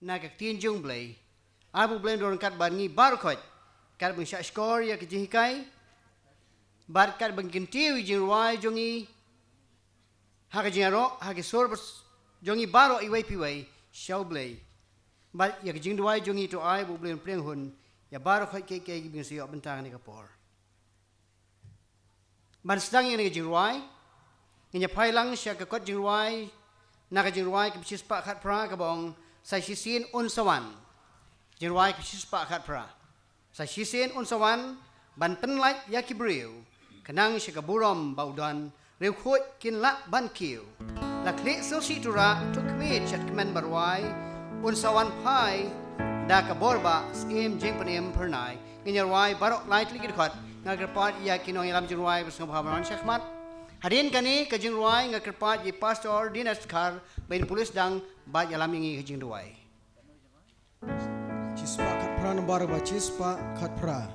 nagak tin jung blay abu blend dorong kat ban ngi bar khoj kat bang sha skor ya ke jikai bar kat bang kintiu jing wai jongi ha ke jingaro ha ke sor jongi baro iwai piwai shau blay bar ya ke jing wai jongi to ai bu blend pleng hun ya bar khoj ke bing siyo bentang ni kapor ban sedang yang ni jing wai ngi pai lang sha ke kot jing wai naga jing wai ke psis pa khat pra ka bong sai sisin un sawan jing wai ke psis pa khat pra sai sisin un sawan ban pen lai ya ki breu kanang sha ka burom baudan reu khoi kin la ban kiu la kle so si tura to kme chat kmen barwai un sawan pai da ka borba skim jing panem pernai ngi wai barok lai tli ki khat ngagar pat ya kinong yalam jing wai besang phaman shakhmat Hadin kani kajing ruai ngakerpat ye pastor dinas kar bain polis dang bat yalam ingi kajing ruai. Cispa khat pra nomor ba cispa khat pra.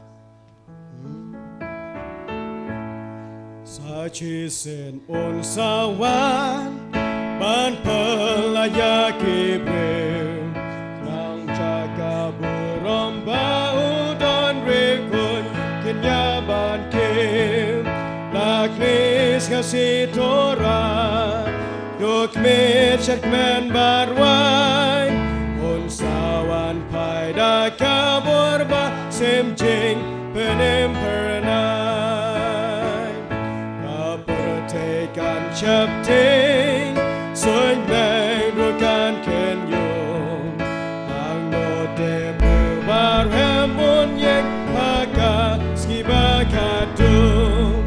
Sachisen on sawan ban pelaya kibril nang jaga burom bau don rekun kenya ban kim Laklis Khasi Torah Duk mit men barwai Un sawan pai da kabur ba Sim jing penim pernai Kapur tekan chap ting Soy nang rukan ken yung Ang no de bar hemun yek Haka skiba kadung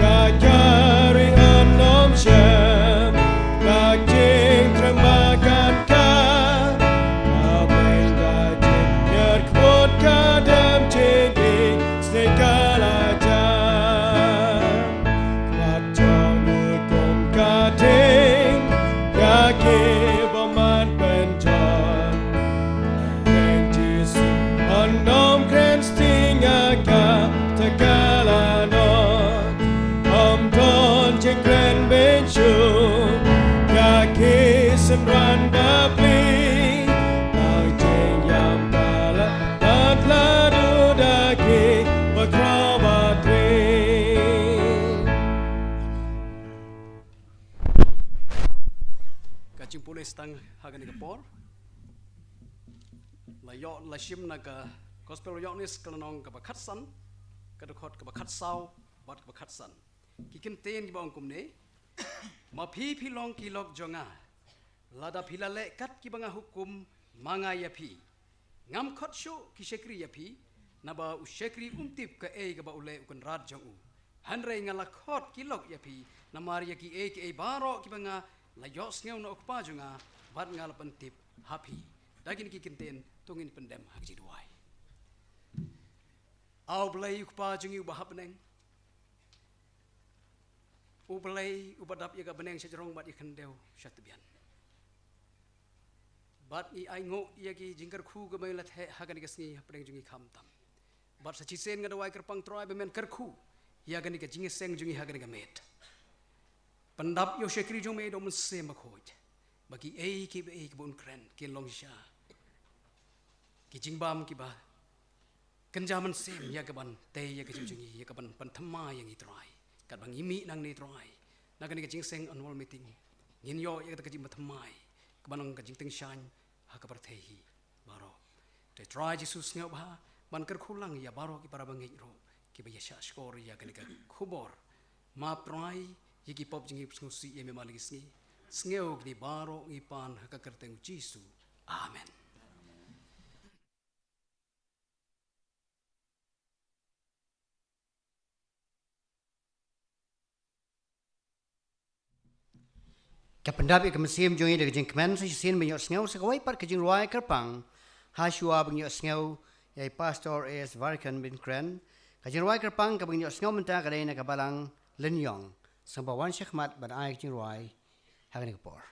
Jagari anom syam Laging termakan ka Abeng gajin Biar kebut kadam tinggi Segala jam Kacang hukum kading Yaki boman penjon Abeng jisu Anom kren stinga ka Tegala non Jengkren benchung Kaki senran babli Nang jeng yam kala Tatla dudaki Makrabatri Kacing polis tang hagan kapor Layok lashim naga Gospel yoknis kelenong kabakatsan Kadukot kabakatsau Bat kabakatsan Kikin ten di bawang kumne, ma pi long kilok jonga, lada pilale kat ki banga hukum manga yapi, ngam kot sho ki shekri yapi, naba ushekri umtip ka ka ba ule ukun rad jongu, hanre ngala kot kilok yapi, namari ki baro ki banga layos ngeu na ukpa jonga, bat ngala pentip hapi, dagin kikin ten tungin pendem hakji duai. Au belai ukpa jongi ubahap neng. Ubelai ubadap yaga beneng sejerong bat ikan deu syatbian. Bat I aingo yagi jingkar khu gamai lat hagan igasni pedeng jungi khamtam. Bat sachisen ngadawai kerpang troy bemen kerku yagan iga jingiseng jungi hagan igamet. Pendap yo syekri jong me do mense makhoj. Bagi ki be bun kren kin long sha. Ki jingbam ki ba. Kenjaman sem yagaban te yaga jungi yagaban pantama yang itrai. Kat bang imi nang ni troai nagan ka jingseng annual meeting ngin yo ya ka jing mathamai kabanang ka jingteng shan ha ka parthehi baro te try Jesus ngau ba ban kar khulang ya baro ki para bangi ro ki ba yasha skor ya ka khubor ma try yi ki pop jingi psngusi ye me maligis ni sngeog di baro ngi pan ha ka kerteng Jesus amen. Kapendap ik mesim jongi de kajing kmen sa sin menyok sngew sa kawai par kajing ruai kerpang hasua menyok sngew yai pastor es varkan bin kren kajing ruai kerpang ka menyok sngew menta kadai na kabalang lenyong sambawan syakmat ban ai kajing ruai hagan kapor.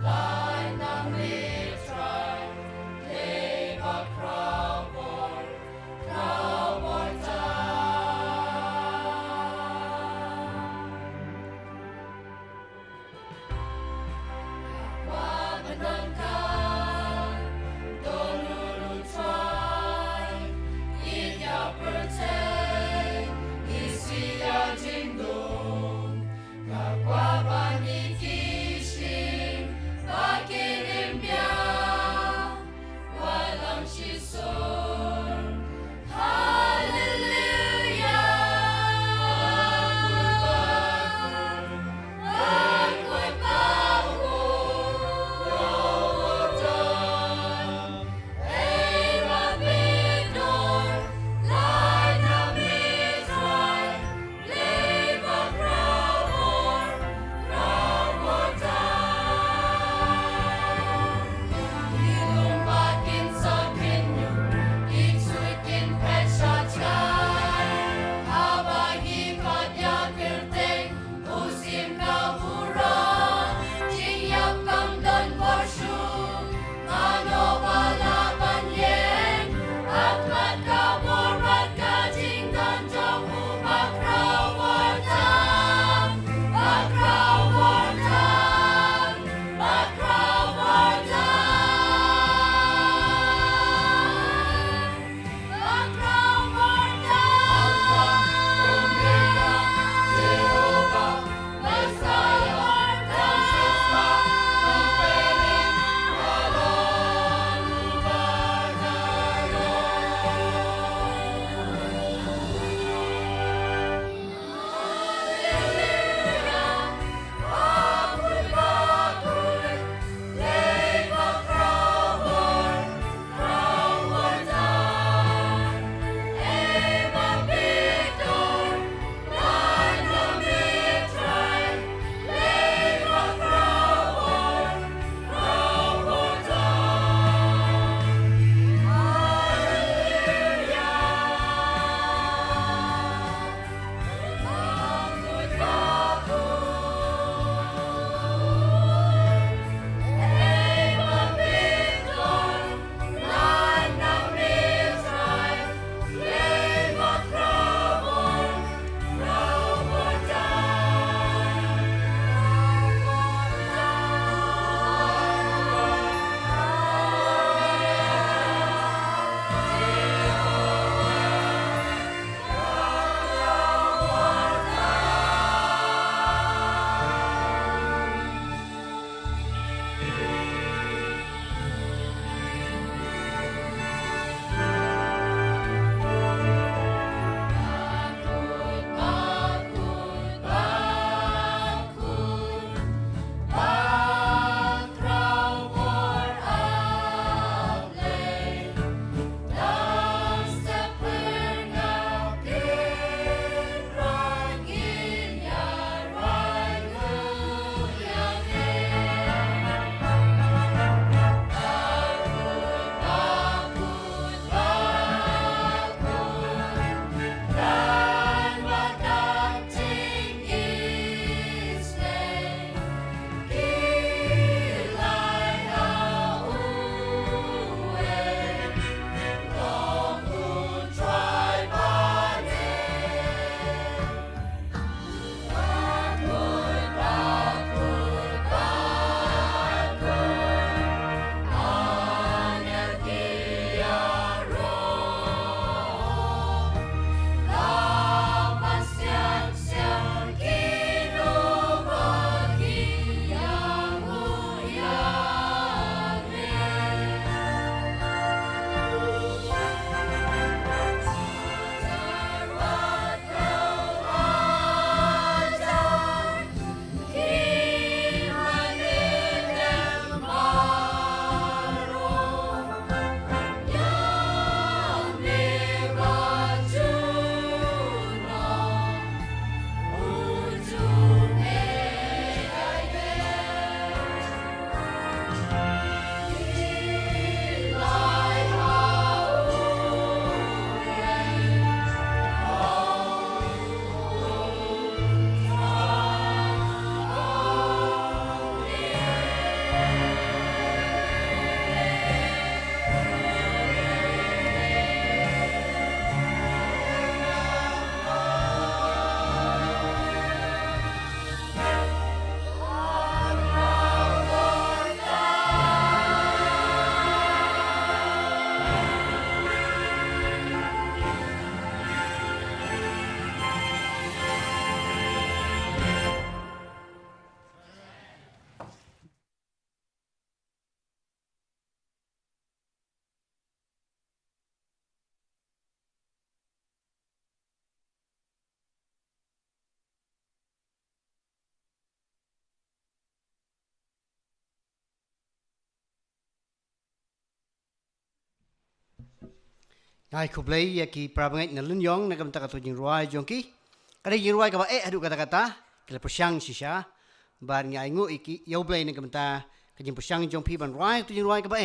Lai nam Ai kublai ya ki prabangai na lunyong na kamta kato jingruai jongki. Kada jingruai kaba adu kata-kata kila pusyang sisha. Bar nga ingu iki yaublai na kamta kajing pusyang jongpi ban ruai tu jingruai kaba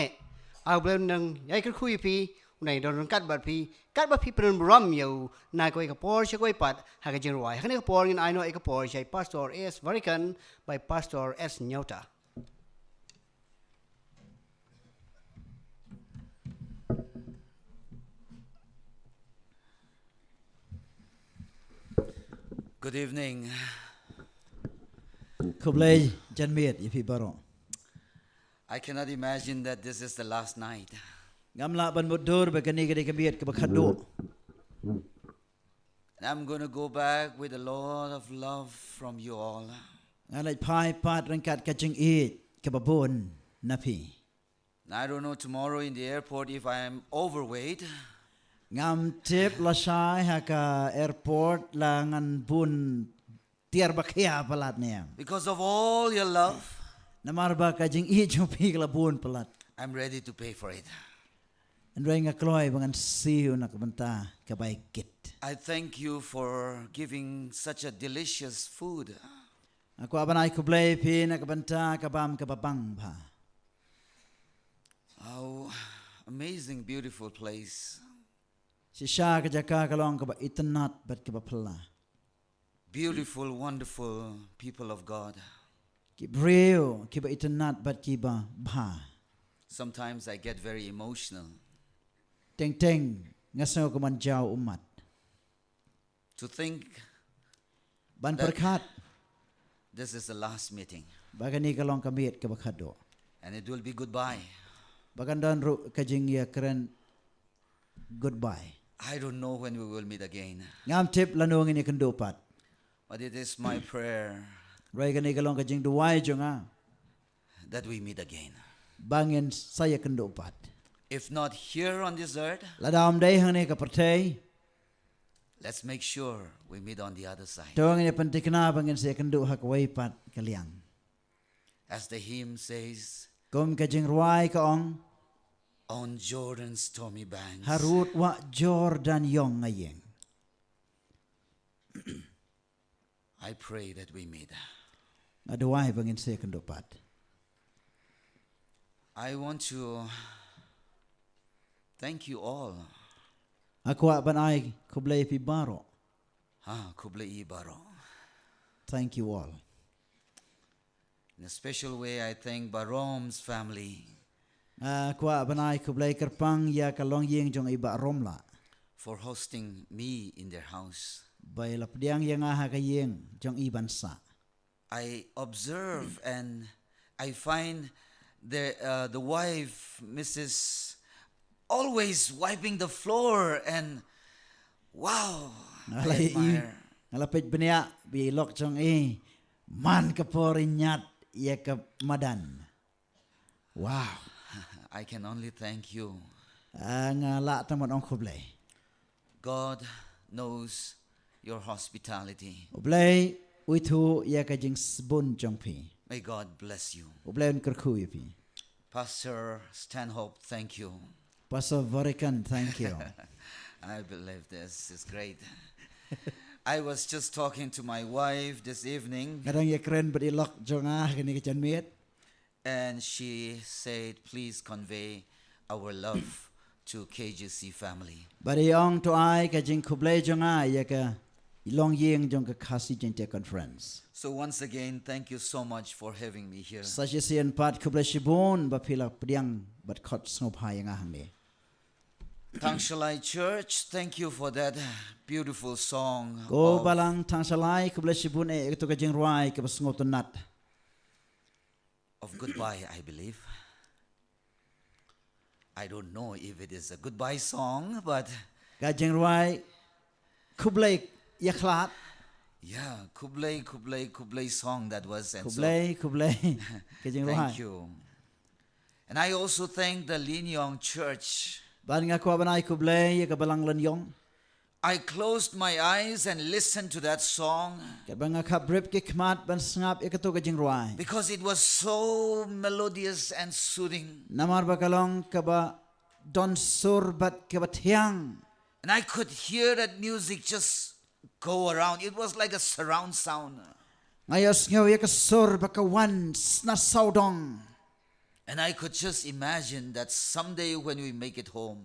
Au blai nang yai kerkui pi unai don kat bat pi pen ram yau na koi kapor sha koi pat ha ka jingruai. Hane kapor ngin aino kapor shai Pastor S Varikan by Pastor S Nyota. Good evening. Kublai janmiet ipi baro. I cannot imagine that this is the last night. Ngamla ban mudur begani gede kebiet ke bakado. And I'm going to go back with a lot of love from you all. Ngalai pai pat rangkat kajing it ke babon napi. And I don't know tomorrow in the airport if I am overweight. Ngam tip lasai haka airport langan bun tiar bakia palat niam. Because of all your love, Namar ba kajing it jumpi ke labun palat. I'm ready to pay for it. Andrai ngakloi bangan siu nak benta ke baikit. I thank you for giving such a delicious food. Aku abanai kublai pi nak benta ke bam ke babang ba. Oh, amazing, beautiful place. Sisha ke jaka kalong ke ba itanat bat ke bapla. Beautiful, wonderful people of God. Ki breu ki ba itanat bat ki ba ba. Sometimes I get very emotional Teng teng ngaso ko man jauh umat. to think Ban That- perkat this is the last meeting bagani kalong kamiet ke bakado. and it will be goodbye. Bagan dan ru kajing ya keren goodbye. I don't know when we will meet again, Ngam tip lanong ini kendopat. but it is my prayer Rai kani kalong kajing duwai jonga. that we meet again. Bangin saya kendopat. If not here on this earth, Ladam day hang ni ke pertai. let's make sure we meet on the other side. Tawang ini pentikna bangin saya kendo hak waipat kaliang. As the hymn says, Kom kajing ruai ka ong on Jordan's stormy banks, harut wa Jordan yong ngayeng. I pray that we meet. Aduai bangin saya kendopat. I want to thank you all. Aku banai kublai pi baro. Kublai Baro. Thank you all. In a special way, I thank Barom's family Aku banai kublai kerpang ya kalong yeng jong iba romla. for hosting me in their house. Bai lapdiang yang aha ka yeng jong iban sa. I observe and I find the wife, Mrs. always wiping the floor and wow, I Ngalai admire. ngalapit benia bi lok jong man kaporinyat ya ka madan. Wow. I can only thank you. Ngala tamat ong kublai. God knows your hospitality. Ublai uitu ya ka jing sbun jong pi. May God bless you. Ublai un kerku pi. Pastor Stanhope, thank you. Pastor Varikan, thank you. I believe this is great. I was just talking to my wife this evening, Kadang ya keren beri lok jong kini ka janmiet. and she said, please convey our love to KGC family. Bari ong to ai ka jing kublai jong ya ka ilong yeng jong ka Khasi Jaintia conference. So once again, thank you so much for having me here. Sajisian pat kublai shibun ba pila pediang bat khot snop ha yang ahang ni. Thangshalai Church, thank you for that beautiful song Ko of, balang Thangshalai kublai shibun ito ka jing ruai ka basngot nat. of goodbye, I believe. I don't know if it is a goodbye song, but Ka jing ruai kublai yakhlat yeah, Kublai song that was. And so kublai ka jing ruai. thank you. And I also thank the Linyong Church. Ban nga ko banai kublai ya ka balang lanyong. I closed my eyes and listened to that song Ka banga kap rip ki khmat ban sngap ya ka to ka jing ruai. because it was so melodious and soothing. Namar ba kalong ka ba don surbat ke bathiang. And I could hear that music just go around. It was like a surround sound. Ngayos ngaw ya ke surba ke wan na saudong. And I could just imagine that someday when we make it home,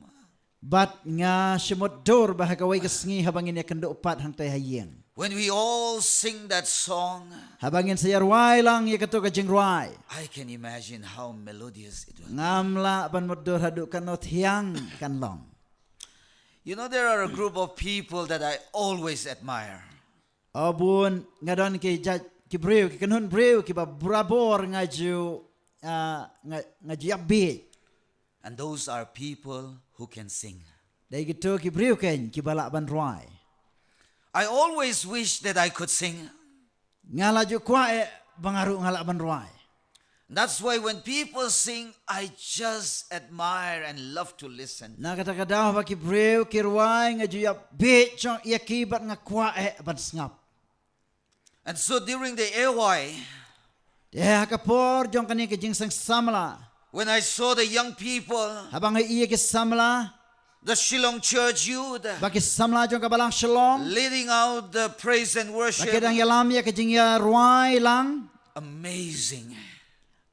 Bat nga simot dur bahagaway kasngi habangin ya kendo upat hang tay hayeng. when we all sing that song, Habangin sa yarway lang ya kato ka jingruay. I can imagine how melodious it was. Ngamla ban modur hadu kanot hiang kanlong. You know, there are a group of people that I always admire. Obun ngadon ki jaj ki breu ki kanun breu ki ba brabor ngaju ngaju yabi. And those are people who can sing. Dai gitu ki breu ken ki balak ban ruai. I always wish that I could sing. Ngalaju kwa bangaru ngalak ban ruai. That's why when people sing, I just admire and love to listen. Na kata-kata ba ki breu ki ruai ngaju yabi chong ia ki bat ngakwa ban sngap. And so during the AY, Ya kapor jong kani ke jing sang samla. when I saw the young people, Habang iya ke samla, the Shillong Church youth, baki samla jong kabalang shalom. leading out the praise and Baki worship, dang yalam ya ke jing ya ruai lang. amazing.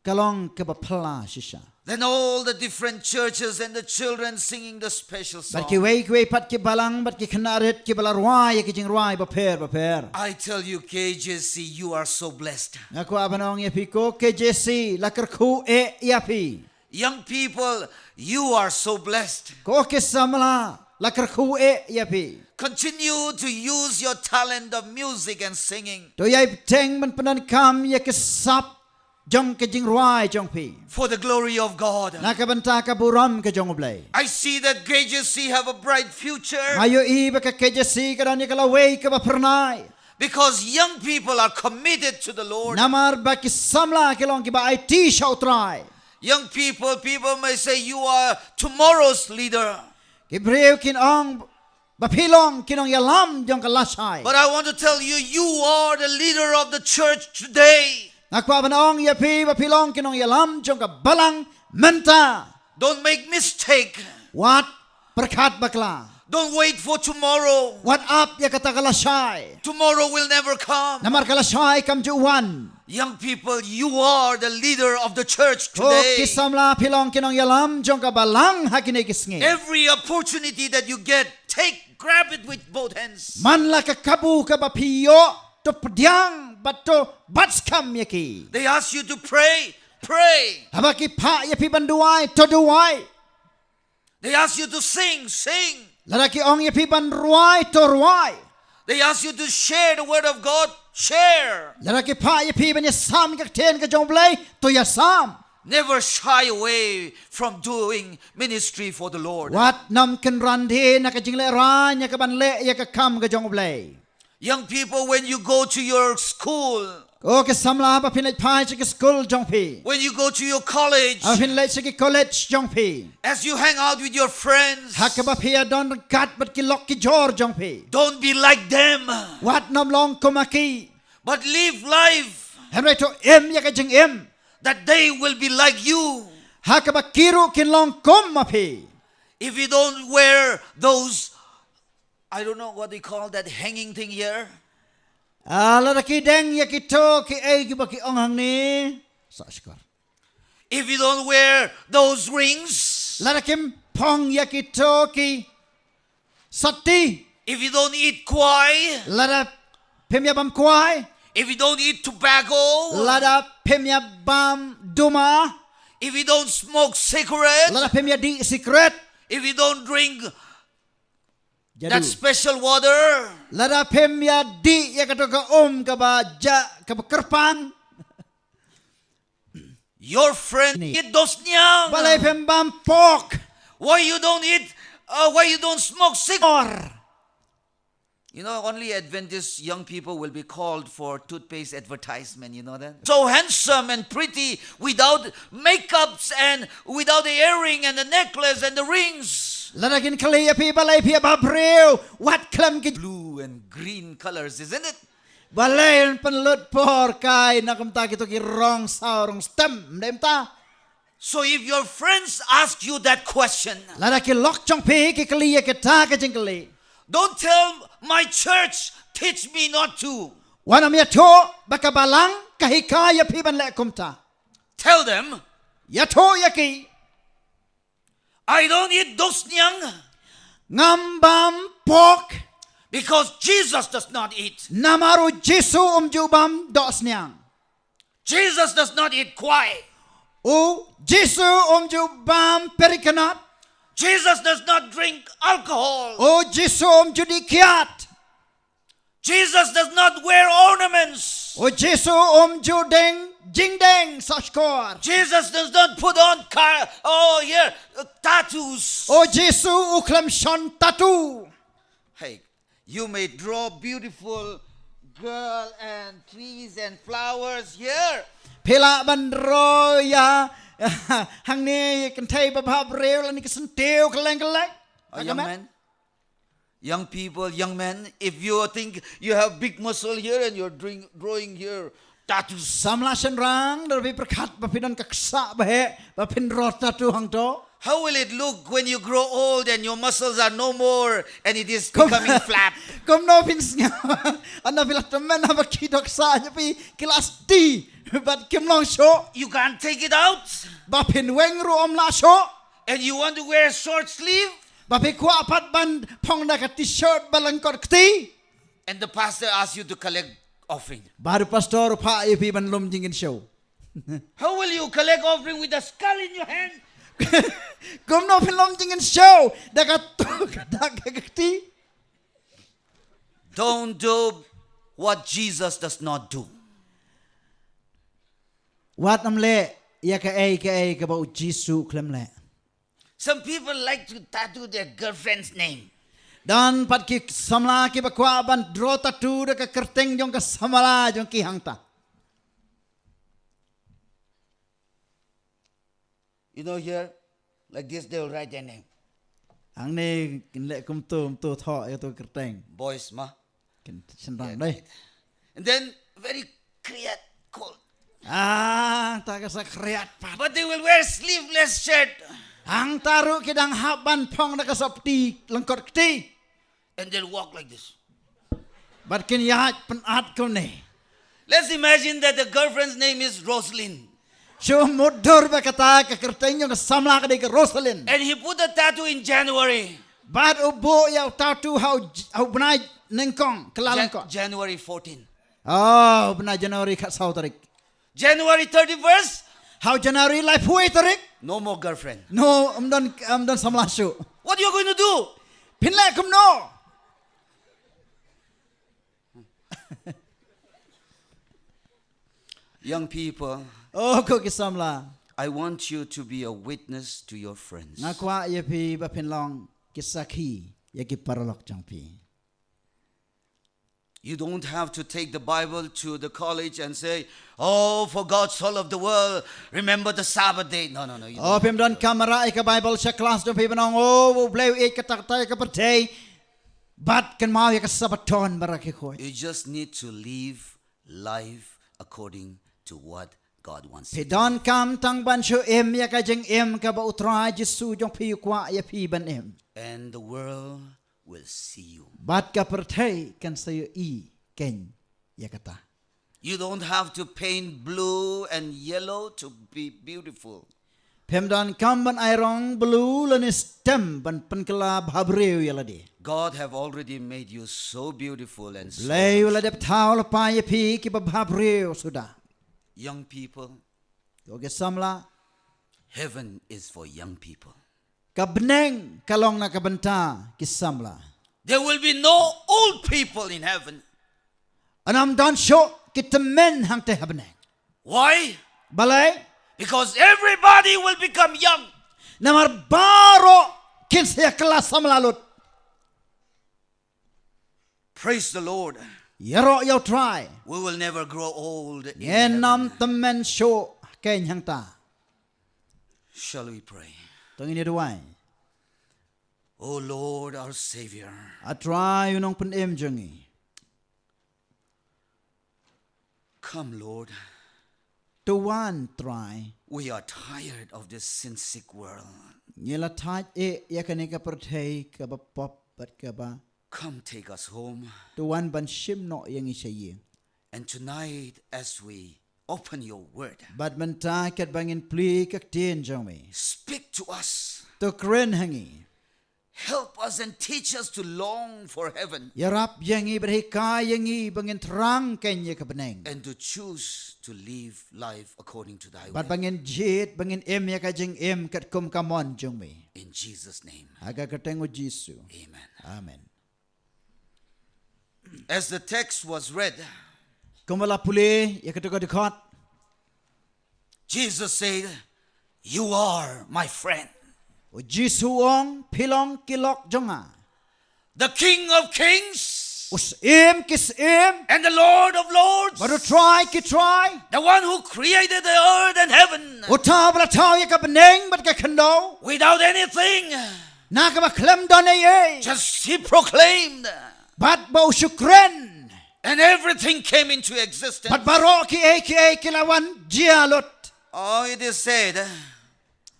Kalong ke bapla shisha. Then all the different churches and the children singing the special Bat ki song. wei pat ki balang bat ki kanarit ki bala ruai ya ke jing ruai baper. I tell you, KJC, you are so blessed. Ngaku abanong ya piko ke JC lakar ku ya pi. Young people, you are so blessed. Ko ke samla lakar ku ya pi. Continue to use your talent of music and singing To yai teng man panan kam ya ke sap jong ke jing ruai jong pi. for the glory of God. Nakabanta ka buram ke jong ublay. I see that KJC have a bright future Ayo iba ka KJC ka dan kalaway ka ba pernay. because young people are committed to the Lord. Namar ba ki samla ke long ki ba IT shautray. Young people may say you are tomorrow's leader. Ki breu kin ong bapilong kinong yalam jong kalasay. But I want to tell you, you are the leader of the church today. Nakwa banong ya pi bapilong kinong yalam jong ka balang menta. Don't make mistake. Wat perkat bakla. Don't wait for tomorrow. What up ya kata kalasay. Tomorrow will never come. Namar kalasay kam juwan. Young people, you are the leader of the church Ko today. kisamla pilong kinong yalam jong ka balang hakine kisngi. Every opportunity that you get, grab it with both hands. Manla ka kabu ka bapiyo to pdyang bato batskam yaki. They ask you to pray. Habaki pa ya pi banduai to duai. They ask you to sing. Lalaki ong ya pi banruai to ruai. They ask you to share the word of God. Share. Lalaki pa ya pi banya sam ka ten ka jomblay to ya sam. Never shy away from doing ministry for the Lord. Wat nam ken randi na ka jingle ran ya ka banle ya ka kam ka jomblay. Young people, when you go to your school, O ke samla pa pinay pa sa school jongpi. when you go to your college, A pinay sa college jongpi. as you hang out with your friends, Hakka ba pia don kat bat ki lok ki jor jongpi. don't be like them, Wat nam long kumaki. but live life Hemre to ya ka jing that they will be like you. Hakka ba kiru kin long kum mapi. If you don't wear those, I don't know what they call that hanging thing here. Ala ki deng ya ki to ki ay ki ba ki ong hang ni. Sa skor. If you don't wear those rings, Lara kim pong ya ki to ki sati. if you don't eat kwai, Lara pemya bam kwai. if you don't eat tobacco, Lara pemya bam duma. if you don't smoke cigarette, Lara pemya di secret. if you don't drink that Jadu. special water, Lara pemya di ya ka to ka ka ba ja ka ba kerpang. your friend Ni. eat those nyang. Balay pem bam pork. Why you don't eat? Why you don't smoke cigarette? Or. You know, only Adventist young people will be called for toothpaste advertisement. You know that? So handsome and pretty without makeups and without the earring and the necklace and the rings. Lara kin kali ya pi balay pi ba breu. Wat klam ki Blue and green colors, isn't it? balay panlut por kay nakamta kito ki rong sa rong stem. Mdem ta. So if your friends ask you that question, la ki lok chong pi ki kali ya kita ka jing kali don't tell my church teach me not to. wana mi to bakabalang kahika ya pi ban le kumta Tell them, ya to ya ki I don't eat dos nyang ngambam pork because Jesus does not eat. namaru Jesu jubam dos nyang Jesus does not eat kwai. o Jesu jubam perikanat Jesus does not drink alcohol. o Jesu judi kiat Jesus does not wear ornaments. o Jesu judeng jingdeng sashkor Jesus does not put on tattoos. o Jesu uklam shon tatu Hey, you may draw beautiful girl and trees and flowers here. Pela bandro ya hang ni kan thai ba bhab rew la ni ka senteu kaleng kaleng Young men, young people, young men, if you think you have big muscle here and you're drawing here tattoos, samla shen rang dar bi prakhat ba pidan kaksa ba he ba pin ro tatu hang to how will it look when you grow old and your muscles are no more and it is becoming flat? kom no pin snga anna bilat men ba ki dok sa nya pi kelas T bat kim long sho You can't take it out ba pin weng ru om la sho and you want to wear short sleeve ba pi kwa pat ban phong na ka t-shirt balang kor kti and the pastor asks you to collect offering. baru pastor pha ye pi ban lom jingin show How will you collect offering with a skull in your hand? kom no pin lom jingin show da ka tu ka da ka kti Don't do what Jesus does not do. wat am le ya ka ai ka ba Jesu klem le Some people like to tattoo their girlfriend's name. dan pat ki samla ki ba kwa ban dro tatu da ka kerteng jong ka samala jong ki hang ta You know here, like this they will write their name. ang ne kin le kum tu tho ya tu kerteng Boys, ma. kin sen rang dai And then very create cold. ta ka sa kreat pat But they will wear sleeveless shirt. ang taru ki dang haban phong da ka sop ti lengkot kti And they'll walk like this. bat kin ya pen at ko ne Let's imagine that the girlfriend's name is Rosalind. so modur ba kata ka kerteng jong ka samla ka de ka Rosalind And he put a tattoo in January. bat ubo ya tatu how benai nengkong kelalang ko January 14. oh benai Januari ka sau tarik January 31st, how Januari life huai tarik no more girlfriend. no amdan samla shu What are you going to do? pinle kum no Young people, oh ko ki samla I want you to be a witness to your friends. ngakwa ye pi ba pinlong kisakhi ye ki paralok jang pi You don't have to take the Bible to the college and say, oh, for God so loved the world, remember the Sabbath day. No. You don't. oh pim don kamera e ka bible sa class jang pi banong oh bleu e ka tak tai ka pertei bat kan mau ye ka sabaton baraki khoi You just need to live life according to what God wants. pi don kam tang ban shu em ya ka jeng em ka ba utra Jesu jong pi kwa ye pi ban em And the world will see you. bat ka pertei kan sayo I ken ya kata You don't have to paint blue and yellow to be beautiful. pem don kam ban airong blue lan stem ban penkela bhabreu ya ladi God have already made you so beautiful and so. leu la dep thau la pa ye pi ki ba bhabreu sudah Young people, ko ge samla heaven is for young people. kabneng kalong na kabanta ki samla There will be no old people in heaven. anam don sho ki temen hang te habneng Why? balai Because everybody will become young. namar baro kin se kelas samla lut Praise the Lord. yaro yo try We will never grow old in enam heaven. temen sho ken hang ta Shall we pray? tong ini duai Oh Lord, our Savior, a try unong pen em jengi come, Lord. to one try. We are tired of this sin-sick world. Nyela taj yakani ka perthei ka ba pop bat ka ba. Come take us home. To one ban shim no yang isayi. And tonight, as we open your word, But man ta kat bangin pli kak tien jong me. speak to us. To kren hangi. Help us and teach us to long for heaven Yarap yangi berhika yangi bangin terang kenya ka beneng. and to choose to live life according to thy But will. bangin jit bangin em ya ka jeng em kat kum kamon jong me. In Jesus' name, Aga katengo Jisu. amen. Amen. As the text was read, Kumala puli ya katuka dikot. Jesus said, "You are my friend, O Jisu ong pilong kilok jonga. the King of kings Us im kis im. and the Lord of lords, Baru try ki try. the one who created the earth and heaven Uta bala tau ya ka beneng bat ka kendo. without anything." Na ka ba klem don ye. Just he proclaimed, Bat ba usukren. and everything came into existence. Bat baro ki e kilawan jialot. Oh, it is said,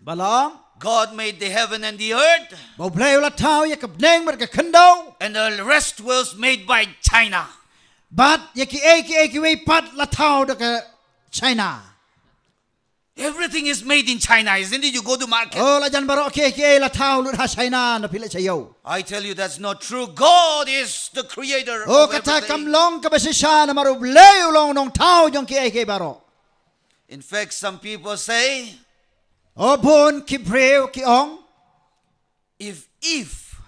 Balong. God made the heaven and the earth, Bau play ula tau ya ka beneng bat ka kendo. and the rest was made by China. Bat ya ki wei pat la tau da ka China. Everything is made in China, isn't it? You go to market. Oh la jan baro ki la tau lut ha China na pila chayo. I tell you that's not true. God is the creator Oh of kata kam everything. long ka basisya na maru play ulong nong tau jong ki baro. In fact, some people say, Oh bun ki breu ki ong. if Eve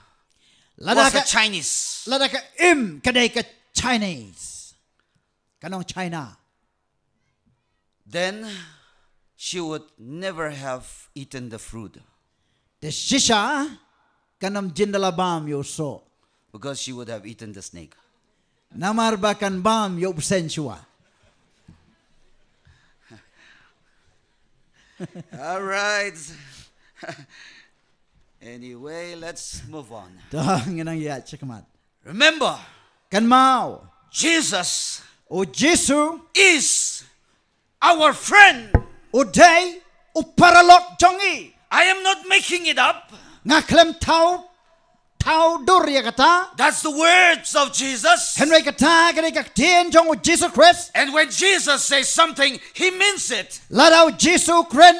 Lada was a ka Chinese, lada ka im kadai ka Chinese. Kanong China. then she would never have eaten the fruit The shisha kanam jindala bam yo so. because she would have eaten the snake. Namar bakan bam yo sensua. All right. Anyway, let's move on. Tang nang ya chakamat. Remember, Kan mau. Jesus O Jisu is our friend. o day o paralok jongi. I am not making it up. Ngaklem tau dur ya kata. That's the words of Jesus. Henry kata kadai ka tien jong o Jesus Christ. And when Jesus says something, he means it. Ladau Jisu kren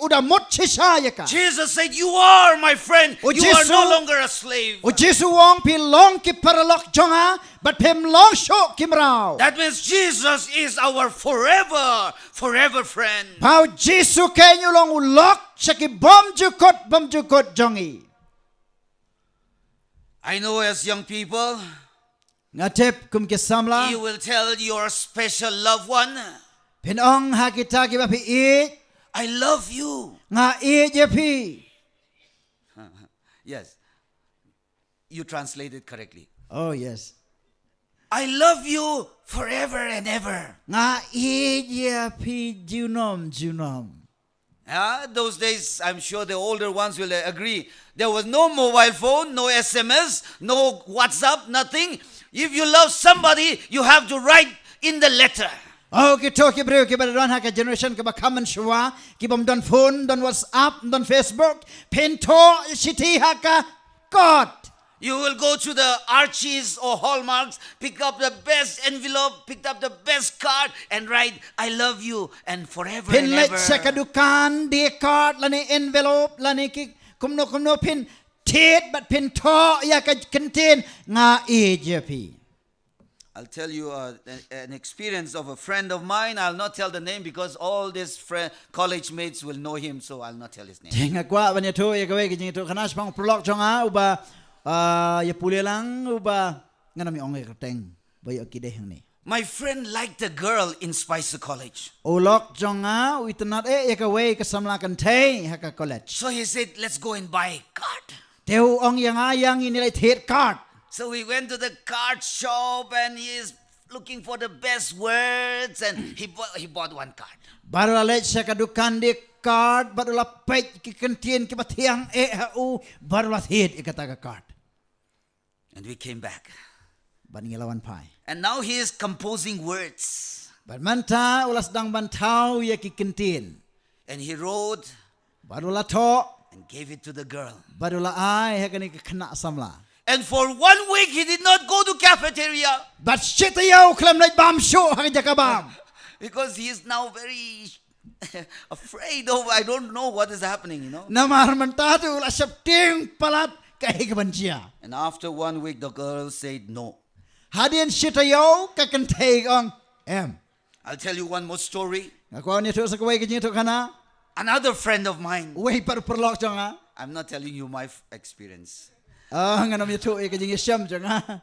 udah mut shisha ya ka. Jesus said, "You are my friend. Oh, You are Jesus. no longer a slave." O Jisu wong pi long ki paralok jonga. But pim long shok kim rao. That means Jesus is our forever friend. Pau Jisu kenyo long ulok saki bom jukot jongi. I know as young people, Ngatep kum kisamla. you will tell your special loved one, Pinong hakita ki ba pi it. "I love you." Nga it je pi. Yes, you translated correctly. Oh yes. I love you forever and ever. Nga it je pi junom. Those days, I'm sure the older ones will agree. There was no mobile phone, no SMS, no WhatsApp, nothing. If you love somebody, you have to write in the letter. Oh kito ki bro ki ba don ha ka generation ka ba common shwa ki bom don phone don WhatsApp don Facebook pinto city ha ka God. You will go to the Archies or Hallmarks, pick up the best envelope, pick up the best card, and write, "I love you," and forever and Pinlet ever. sa kadukan di card lani envelope lani ki kumno pin tit but pin to ya ka contain nga EJP. I'll tell you an experience of a friend of mine. I'll not tell the name because all these college mates will know him, so I'll not tell his name. Tinga kwa banya to ya gawe ki to kanas pang prolog jonga uba ya puli lang uba ngana mi ong teng bayo kide hang ni. My friend liked a girl in Spicer College. Ulok jonga uitanat ya gawe ka samlakan te ha ka college. So he said, "Let's go and buy a card." Teu ong yang ayang inilai tit card. So we went to the card shop and he is looking for the best words and he bought one card. Baru alet sa kadukan di card baru la page ki kentien ki batiang hau baru la hit ikata ka card. And we came back. Bani lawan pai. And now he is composing words. Bat manta ulas dang bantau ya ki kentin. And he rode Badula to and gave it to the girl. badula ai hakani ka kena samla. And for 1 week he did not go to cafeteria Bat shitayaw klam lay bam sho hakajakabam. because he is now very afraid of, I don't know what is happening, you know. Namar manta tu ulas septing palat kahig banjia. And after 1 week the girl said no. Hadin shitayaw ka kentay ong em. I'll tell you one more story. Ako ni tu sakway kinyi tu kana. Another friend of mine. Way par perlok jonga. I'm not telling you my experience. Nganam tu kinyi syam jonga.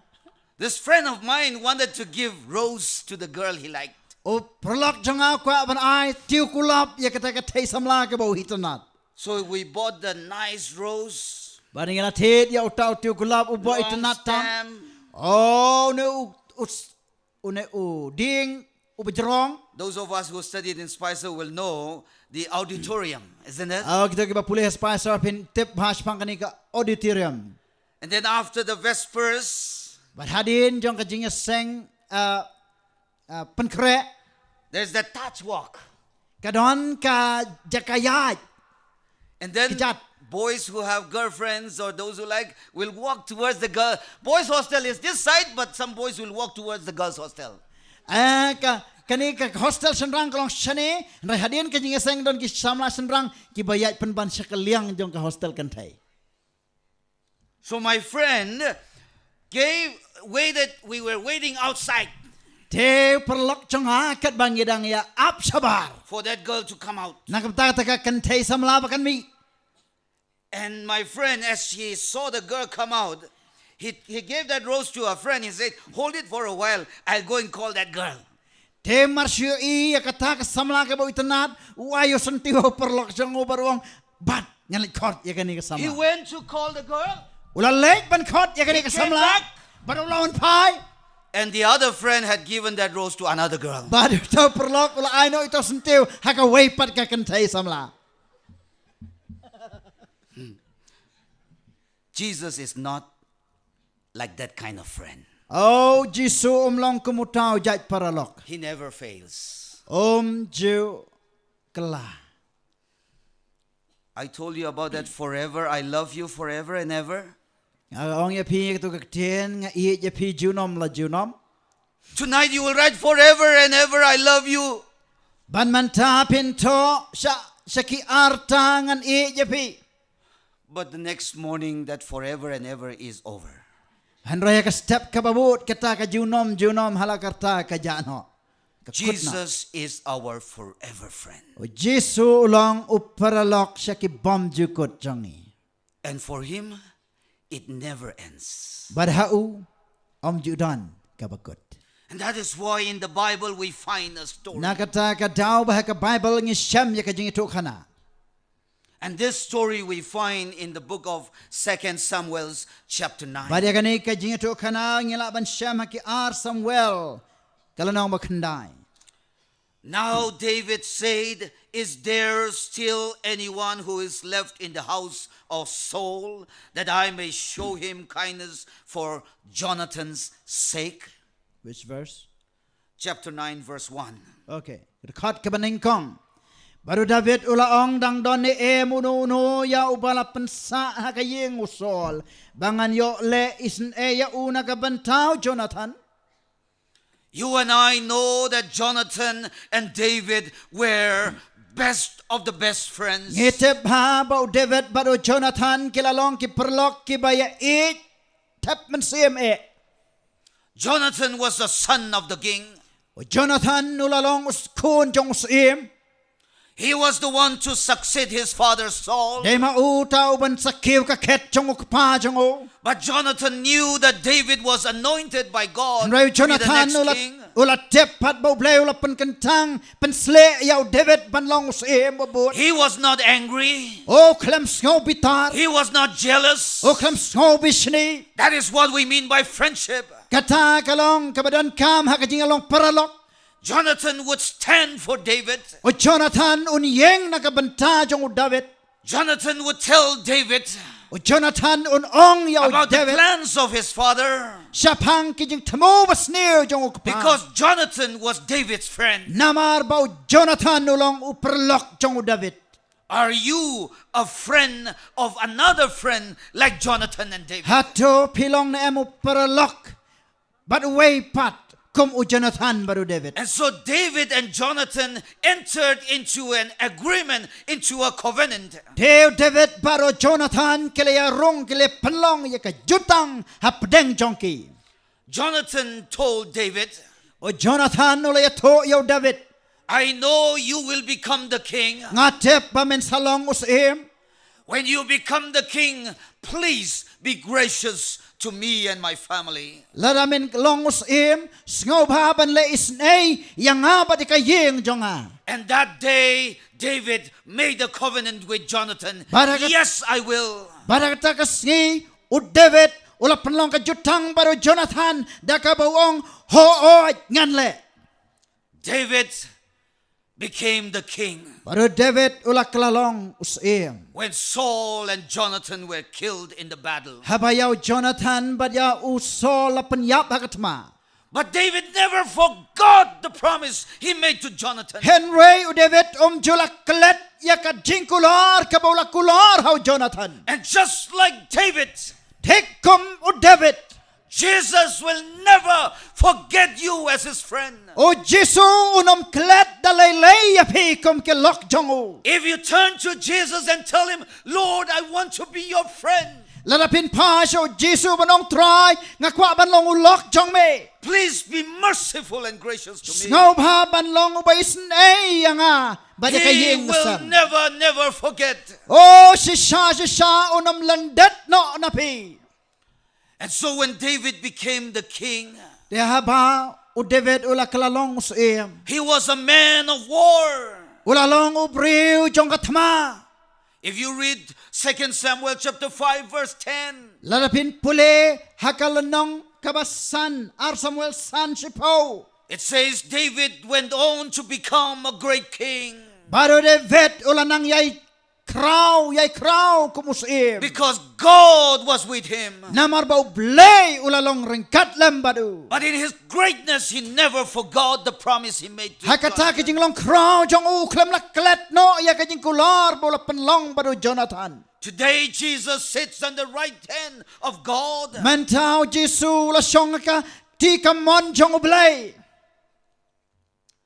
This friend of mine wanted to give rose to the girl he liked. O perlok jonga kwa ban ai tiu kulap ya kata katay samla ke bau hitanat. So we bought the nice rose. Baring na tit ya utaw tiu kulap ubo long itanat tam. stem. Oh ne u ding u bejrong. Those of us who studied in Spicer will know the auditorium, isn't it? Kita kiba pulih spicer pin tip hash pangkani ka auditorium. And then after the Vespers, Bat hadin jong kajingnya seng penkre there's the touch walk. kadon ka jakayat. And then Kijat. boys who have girlfriends or those who like will walk towards the girl. Boys' hostel is this side, but some boys will walk towards the girls' hostel. Kani ka hostel senrang kalong shane rai hadin kajingnya seng don ki samla senrang ki bayat penban sekaliang jong ka hostel kantai. So my friend we were waiting outside Te perlok jonga kat bangidang ya ap sabar. for that girl to come out. Nakapta ka kantai samla bakan mi. And my friend, as he saw the girl come out, he gave that rose to a friend. He said, hold it for a while. I'll go and call that girl. Te marsyo I kata ka samla ka bau itanat wayo sentiho perlok jongo baruang bat ngalit kot ya kani ka He samla. went to call the girl. Ula lek ban kot ya kani ka He came samla. back. Baru lawan pai. And the other friend had given that rose to another girl. Baru tau perlok ula aino ito sentiu haka weipat ka kantai samla. Jesus is not like that kind of friend. Oh Jisu umlong kumutau jat paralok. He never fails. Ju kelah. I told you about that forever. I love you forever and ever. Ong ya pi tu kaktian nga I ya pi junom la junom. Tonight you will write forever and ever. I love you. Ban manta pinto syaki arta ngan I ya pi. But the next morning, that forever and ever is over. Hanraya ka step ka babut kata ka junom halakarta ka jano. Jesus is our forever friend. O Jisu ulang uparalok syaki bom jukut jongi. And for him, it never ends. Badhau om judan ka bakut. And that is why in the Bible we find a story. Nakata ka daw bah ka Bible ngi syam ya ka jingi tukana. And this story we find in the book of 2 Samuel chapter 9. Badia kani ka jingi tukana ngila ban syam haki ar Samuel. Kalanang makandai. Now David said, is there still anyone who is left in the house of Saul, that I may show him kindness for Jonathan's sake? Which verse? Chapter 9 verse 1. Okay. Rekat ka baningkong. Baru David ulaong dang don ni uno ya ubala pensa hakayeng usol. Bangan yo le isn ya una ka bantao Jonathan. You and I know that Jonathan and David were best of the best friends. Ngitip ha bau David baru Jonathan kilalong ki perlok ki baya it tap men siem Jonathan was the son of the king. Jonathan ulalong uskun jong siem. He was the one to succeed his father Saul. Dei ma utau ban sakiw ka ket jong ukpa jong o. But Jonathan knew that David was anointed by God Rai to be the Jonathan next king. ulat tepat bau blay ulat pen kentang pen sle yau David ban long siem babut. He was not angry. O klem snow bitar. He was not jealous. O klem snow bishni. That is what we mean by friendship. Kata kalong kabadan kam hakajing along paralok. Jonathan would stand for David. O Jonathan unyeng nakabanta jong David. Jonathan would tell David O Jonathan un ong ya about the David. plans of his father, Siya pang kijing tamo basnir jong ukpa. because Jonathan was David's friend. Namar bau Jonathan ulong uperlok jong David. Are you a friend of another friend like Jonathan and David? Hato pilong na emo perlok. But way pat kum u Jonathan baru David. And so David and Jonathan entered into an agreement, into a covenant. Deo David baru Jonathan kele ya rong kele pelong ya ka jutang hapdeng jongki. Jonathan told David, O Jonathan ula ya to yo David. I know you will become the king. Ngatep pamen salong usim. When you become the king, please be gracious to me and my family. Laramin long usim. Sngaw baban le isnay yang nga ba di kayeng jonga. And that day, David made a covenant with Jonathan. Barakat- Yes, I will. Barakata kasngi u David ula penlong ka jutang baru Jonathan daka bawong ho ngan le. David became the king Baru David ula kelalong usim. when Saul and Jonathan were killed in the battle. Habayaw Jonathan badya usol la penyap hakatma. But David never forgot the promise he made to Jonathan. Henry u David jula kelet ya ka jingkular ka bawla kular hau Jonathan. And just like David, Tekum u David. Jesus will never forget you as his friend. O Jesu unom kelet dalay ya pikum ke lok jongu. If you turn to Jesus and tell him, Lord, I want to be your friend, Lalapin pa o Jesu banong try ngakwa banlong ulok jong me. please be merciful and gracious to me. Snow ba banlong ubaisen ay nga badya He kayeng will san. never forget. O sisha unom landet no napi. And so when David became the king, Dia haba u David ula kelalong usim. he was a man of war. Ulalong ubriu jong katma. If you read 2 Samuel chapter 5 verse 10, Lalapin pule hakalanong kabasan ar Samuel san sipo. it says David went on to become a great king Baru David ulanang yay kraw kumusim. because God was with him. Namar bau blay ulalong ringkat lembadu. But in his greatness, he never forgot the promise he made to Hakata Jonathan. kijing long kraw jong u klem la klet no ya kijing kular bola penlong baru Jonathan. Today, Jesus sits on the right hand of God. Mentau Jesu la song ka ti kamon jong u blay.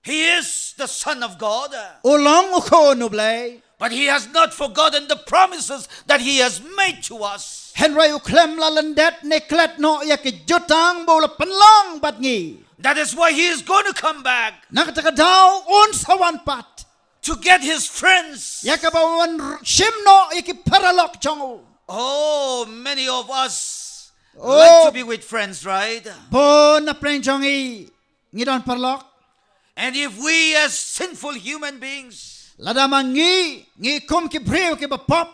He is the Son of God. Ulong uko no blay. But he has not forgotten the promises that he has made to us. Henry uklem la landet ne klet no ya ki jutang bola penlong bat ngi. That is why he is going to come back Nakataka daw un sawan pat. to get his friends. Ya ka bawan sim no ya ki paralok jong u. Oh, many of us Oh. like to be with friends, right? Bon na preng jong i. Ngidon parlok. And if we as sinful human beings Ladamang ngi kum ki brew ki bapop.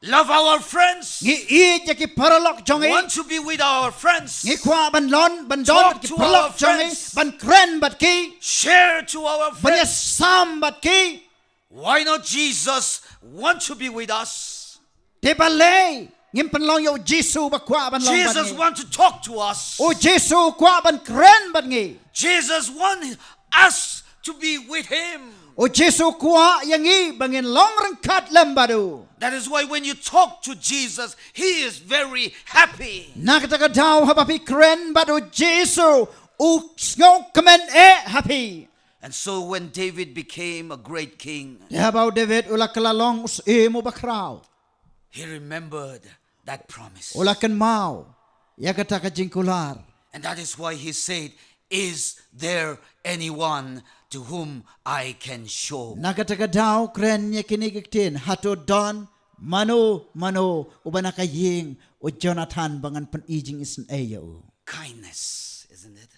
love our friends, Ngi eat ya ki paralok jong i. want to be with our friends, Ngi kwa ban lon ban Talk don ki to paralok our jong i. friends. Ban kren bat ki. share to our Ban ya friends, sam bat ki. why not Jesus want to be with us? Te balay. Ngim panlong yo Jesu ba kwa ban long ban Jesus ngi. want to talk to us. O Jesu kwa ban kren bat ngi. Jesus want us to be with him. O Jesu kwa yang i bangin long rengkat lembadu. That is why when you talk to Jesus, he is very happy. Nakataka daw habapi kren badu Jesu. U sngaw kemen happy. And so when David became a great king, Yabaw David ula kalalong us mo bakraw. he remembered that promise. Ula kan mau. Yakata ka jingkular. And that is why he said, is there anyone to whom I can show? Nakataka daw kren ya kinigiktin hato don mano ubanaka ying o Jonathan bangan panijing isen ayo. Kindness, isn't it?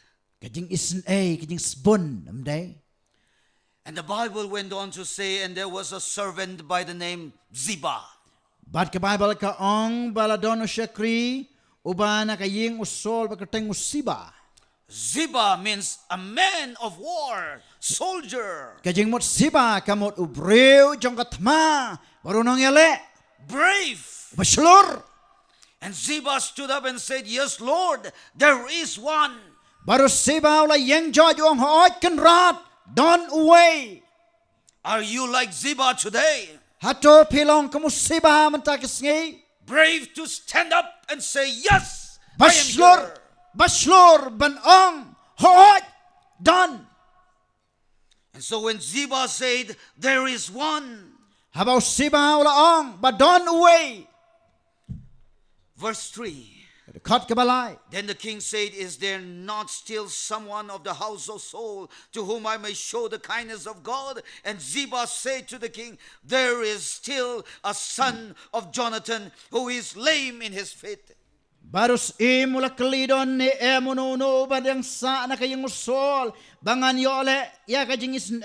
Kajing isen kajing spun amday. And the Bible went on to say, and there was a servant by the name Ziba. Bat ka Bible ka ong baladon o syakri ubana kaying usol bakateng usiba. Ziba means a man of war, soldier. Kajing mot siba kamot ubreu jong katma barunong yale. brave. Baslur. And Ziba stood up and said, Yes, Lord, there is one. Baru Ziba ula yang jo yung hoot kan rat. Don away. Are you like Ziba today? Hato pilong kamu Ziba mentakisngi. Brave to stand up and say, Yes, I am Baslur. here. Baslur ban ong hoot. Don. And so when Ziba said, There is one, Habau Ziba ula ong. But don away. verse 3. Kat kebalai. Then the king said, Is there not still someone of the house of Saul to whom I may show the kindness of God? And Ziba said to the king, There is still a son of Jonathan who is lame in his feet. Barus mula kelidon ni emununo badang sa na kayong usol. Bangan yole ya kajing isin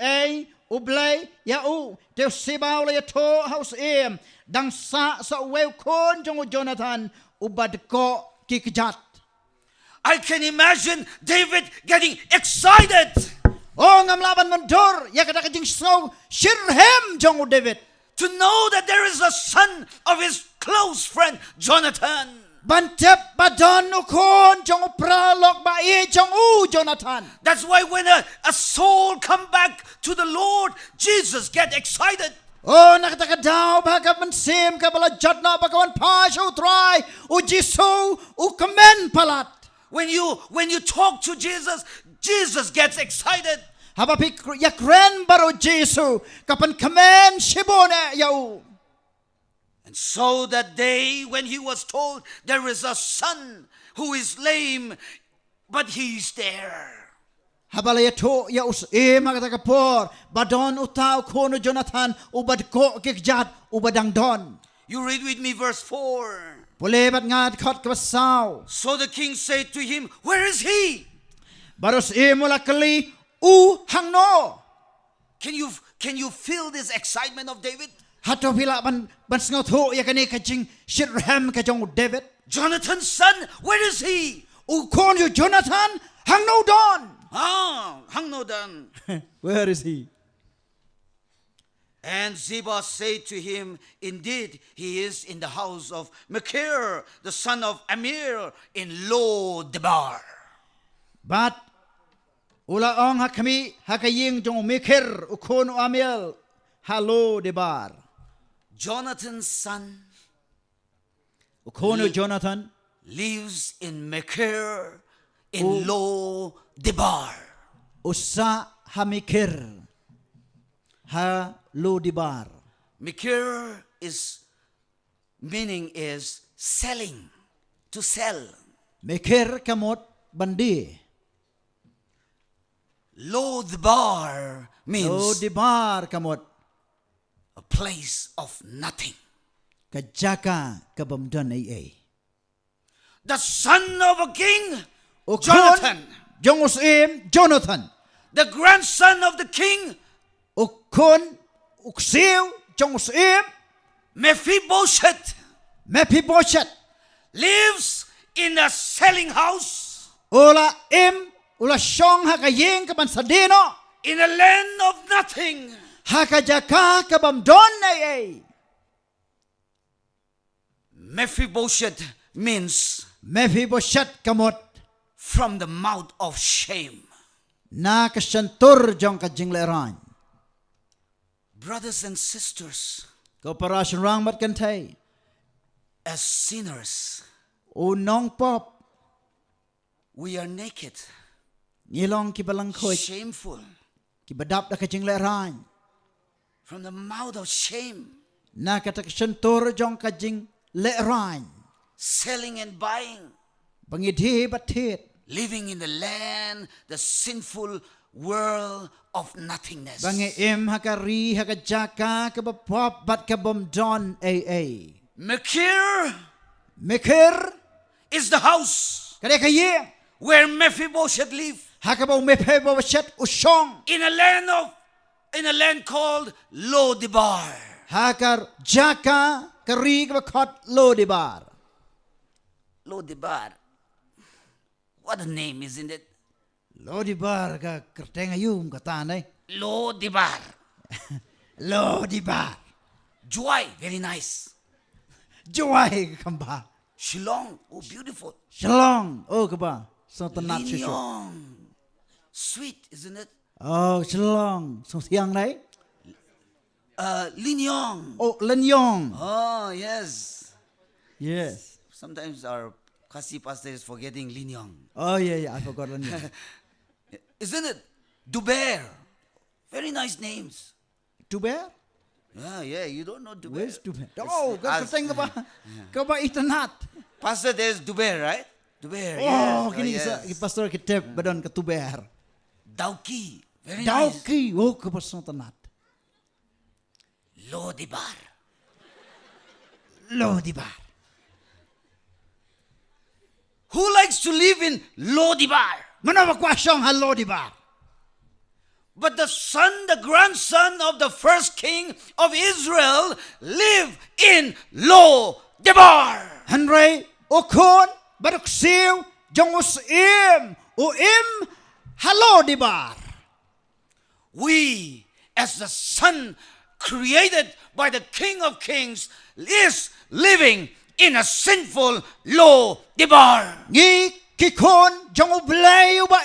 ublay ya teo sibaw la ya to house dang sa uwew kon jong Jonathan ubad ko kikjat. I can imagine David getting excited Ngamlaban mundur ya kada kajing so shirhem jong David. to know that there is a son of his close friend Jonathan. Bantep badon ukon jong pralok ba jong Jonathan. That's why when a soul come back to the Lord, Jesus get excited. Nakatagadaw baka mansim ka bala jatna bakawan pasyo try Jisu kamen palat. When you talk to Jesus, Jesus gets excited. Habapik yakren baro Jisu kapan kamen shibone yau. And so that day when he was told there is a son who is lame, but he's there. Habalaya to ya us magatakapor badon utaw kono Jonathan ubad ko kikjat ubadang don. You read with me verse 4. Pulebat ngad kot kabasaw. So the king said to him, Where is he? Baros mula kali hangno. Can you feel this excitement of David? Hato pila ban sngaw to ya kani kajing shirhem kajong David. Jonathan's son, where is he? Kono Jonathan hangno don. Hangnodan. Where is he? And Ziba said to him, Indeed, he is in the house of Machir, the son of Amir, in Lo Debar. But ula ong hakami hakaying jong mikir ukono Amir halo debar. Jonathan's son Ukono Jonathan lives in Machir, in Lo Debar. usa hamikir ha lo debar. Machir meaning is selling, to sell. Mikir kamot bandi. Lo Debar Lo means debar kamot a place of nothing. kajaka kabamdan ay. The son of a king, Ukon Jonathan. jong usim Jonathan. The grandson of the king, Ukon uksiw jong usim Mephibosheth, Mephibosheth. lives in a selling house Ula syong hakaying kabansadino. in a land of nothing. Hakajaka kabamdon ay. Mephibosheth means Mephibosheth kamot from the mouth of shame. na kasantur jong kajing leran. Brothers and sisters, Kooperasyon rang mat kantay. as sinners, Unong pop. we are naked, Ngilong kibalang koy. shameful, Kibadap na kajing leran. from the mouth of shame, Na katakasantur jong kajing leran. selling and buying, Bangidhi batit. living in the land, the sinful world of nothingness. Bangi hakari hakajaka kabapop bat kabamdon ay. Machir Mikir. is the house Kaya kaying. where Mephibosheth lived. Hakabaw Mephibosheth usyong. In a land called Lo Debar. Hakar jaka kari kabakot lo debar. Lo Debar. What a name, isn't it? Lo debar ka kertengayum katanay. Lo Debar. Lo debar. Joy, very nice. Joy kamba. Shillong, oh beautiful. Shalong. Oh kaba. So tenat shushu. Linyong, sweet, isn't it? Oh shalong. So siang nai. Linyong. Oh lenyong. Oh yes. Yes. Sometimes our Khasi pastor is forgetting Linyong. Oh yeah. I forgot lenyong. Isn't it? Duber. Very nice names. Tuber? Yeah, you don't know Duber. Where's Tuber? Oh, kau As- teng kaba. Kaba itanat. Pastor, there's Duber, right? Duber, Oh, yes. kini yes. sa pastor kitep badon ke Tuber. Dauki. Very nice. Dauki. Oh kaba so tenat. Lodibar. Lodibar. Who likes to live in Lodibar? Manawa kwasyong ha Lodibar. But the grandson of the first king of Israel lived in Lo-debar. Henry okon baruk siu jong im halo dibar. We, as the son created by the King of Kings, is living in a sinful Lo-debar. Ngi kikon jong ublay uba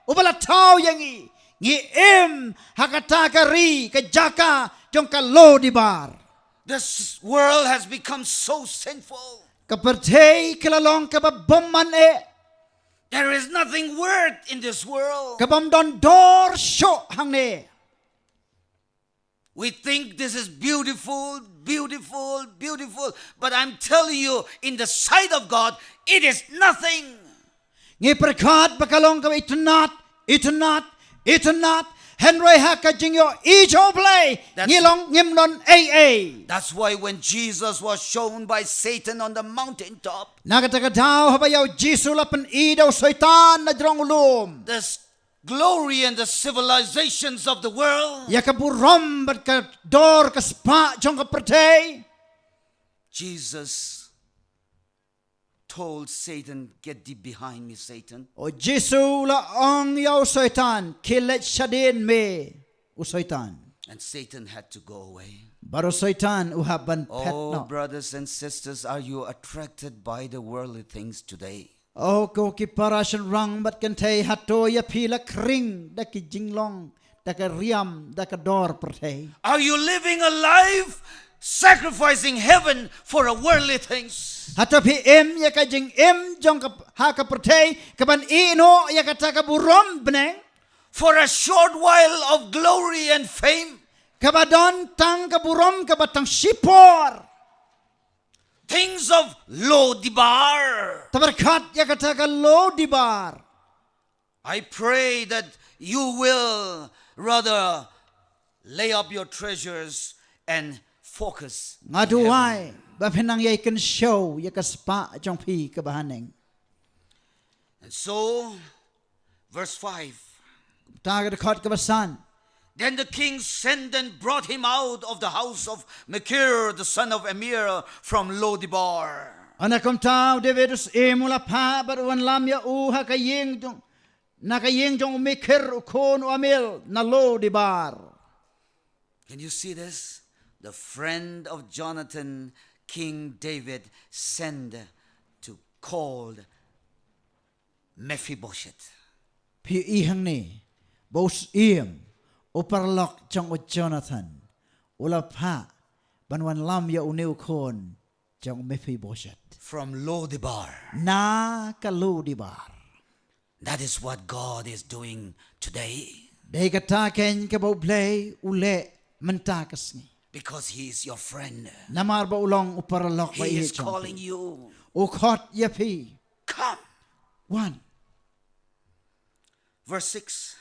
ubala tau yangi. Ngi hakata kari kajaka jong ka lo dibar. This world has become so sinful. Kapertay kilalong kababomman There is nothing worth in this world. kabam don dor sho hang ne. We think this is beautiful, beautiful, beautiful. But I'm telling you, in the sight of God, it is nothing. Ngi perkat bakalong ka itunat Henry haka jingyo ijo play That's- ngilong ngimnon AA. That's why when Jesus was shown by Satan on the mountaintop, Nagatakadaw habayaw Jisu lapan idaw soitan na drong ulum. the glory and the civilizations of the world, Yakaburom bat ka dor ka spa jong ka pertay. Jesus told Satan, "Get thee behind me, Satan." O Jisu la ong yaw soitan kilet shadin me usoitan. And Satan had to go away. Baro soitan uhaban pet Oh, no. brothers and sisters, are you attracted by the worldly things today? O ko ki parashan rang bat kantay hato ya pila kring da ki jinglong da ka riam da ka dor pertay. Are you living a life sacrificing heaven for a worldly things? Hato pi ya ka jing jong ka ha ka pertay kaban ino ya ka ta ka burom beneng. For a short while of glory and fame? Kabadon tang ka burom kabatang sipor. Things of Lo-debar. Tabarkat ya ka ta ka lo dibar. I pray that you will rather lay up your treasures and focus. Nga duway ba pinang yay kan show ya ka spa jong pi ka bahaneng. And so, verse 5. Tagad kot ka basan. Then the king sent and brought him out of the house of Machir, the son of Amir, from Lo-debar. Anakom tao Davidus mula pa baruan lam ya uha kayeng jong nakayeng jong mikir ukon amil na lo dibar. Can you see this? The friend of Jonathan, King David, sent to call Mephibosheth. Pi ihang ni bos uparlok jong o Jonathan ula pa banwan lam ya uniw kon jong Mephibosheth. From Lo-debar. Na ka lo dibar. That is what God is doing today. Day kata ken ka play ule mentakas ni. Because He is your friend. Namar ba ulong uparlok ba He ihi is calling jong. you. Ukot ya pi. Come. One. Verse 6.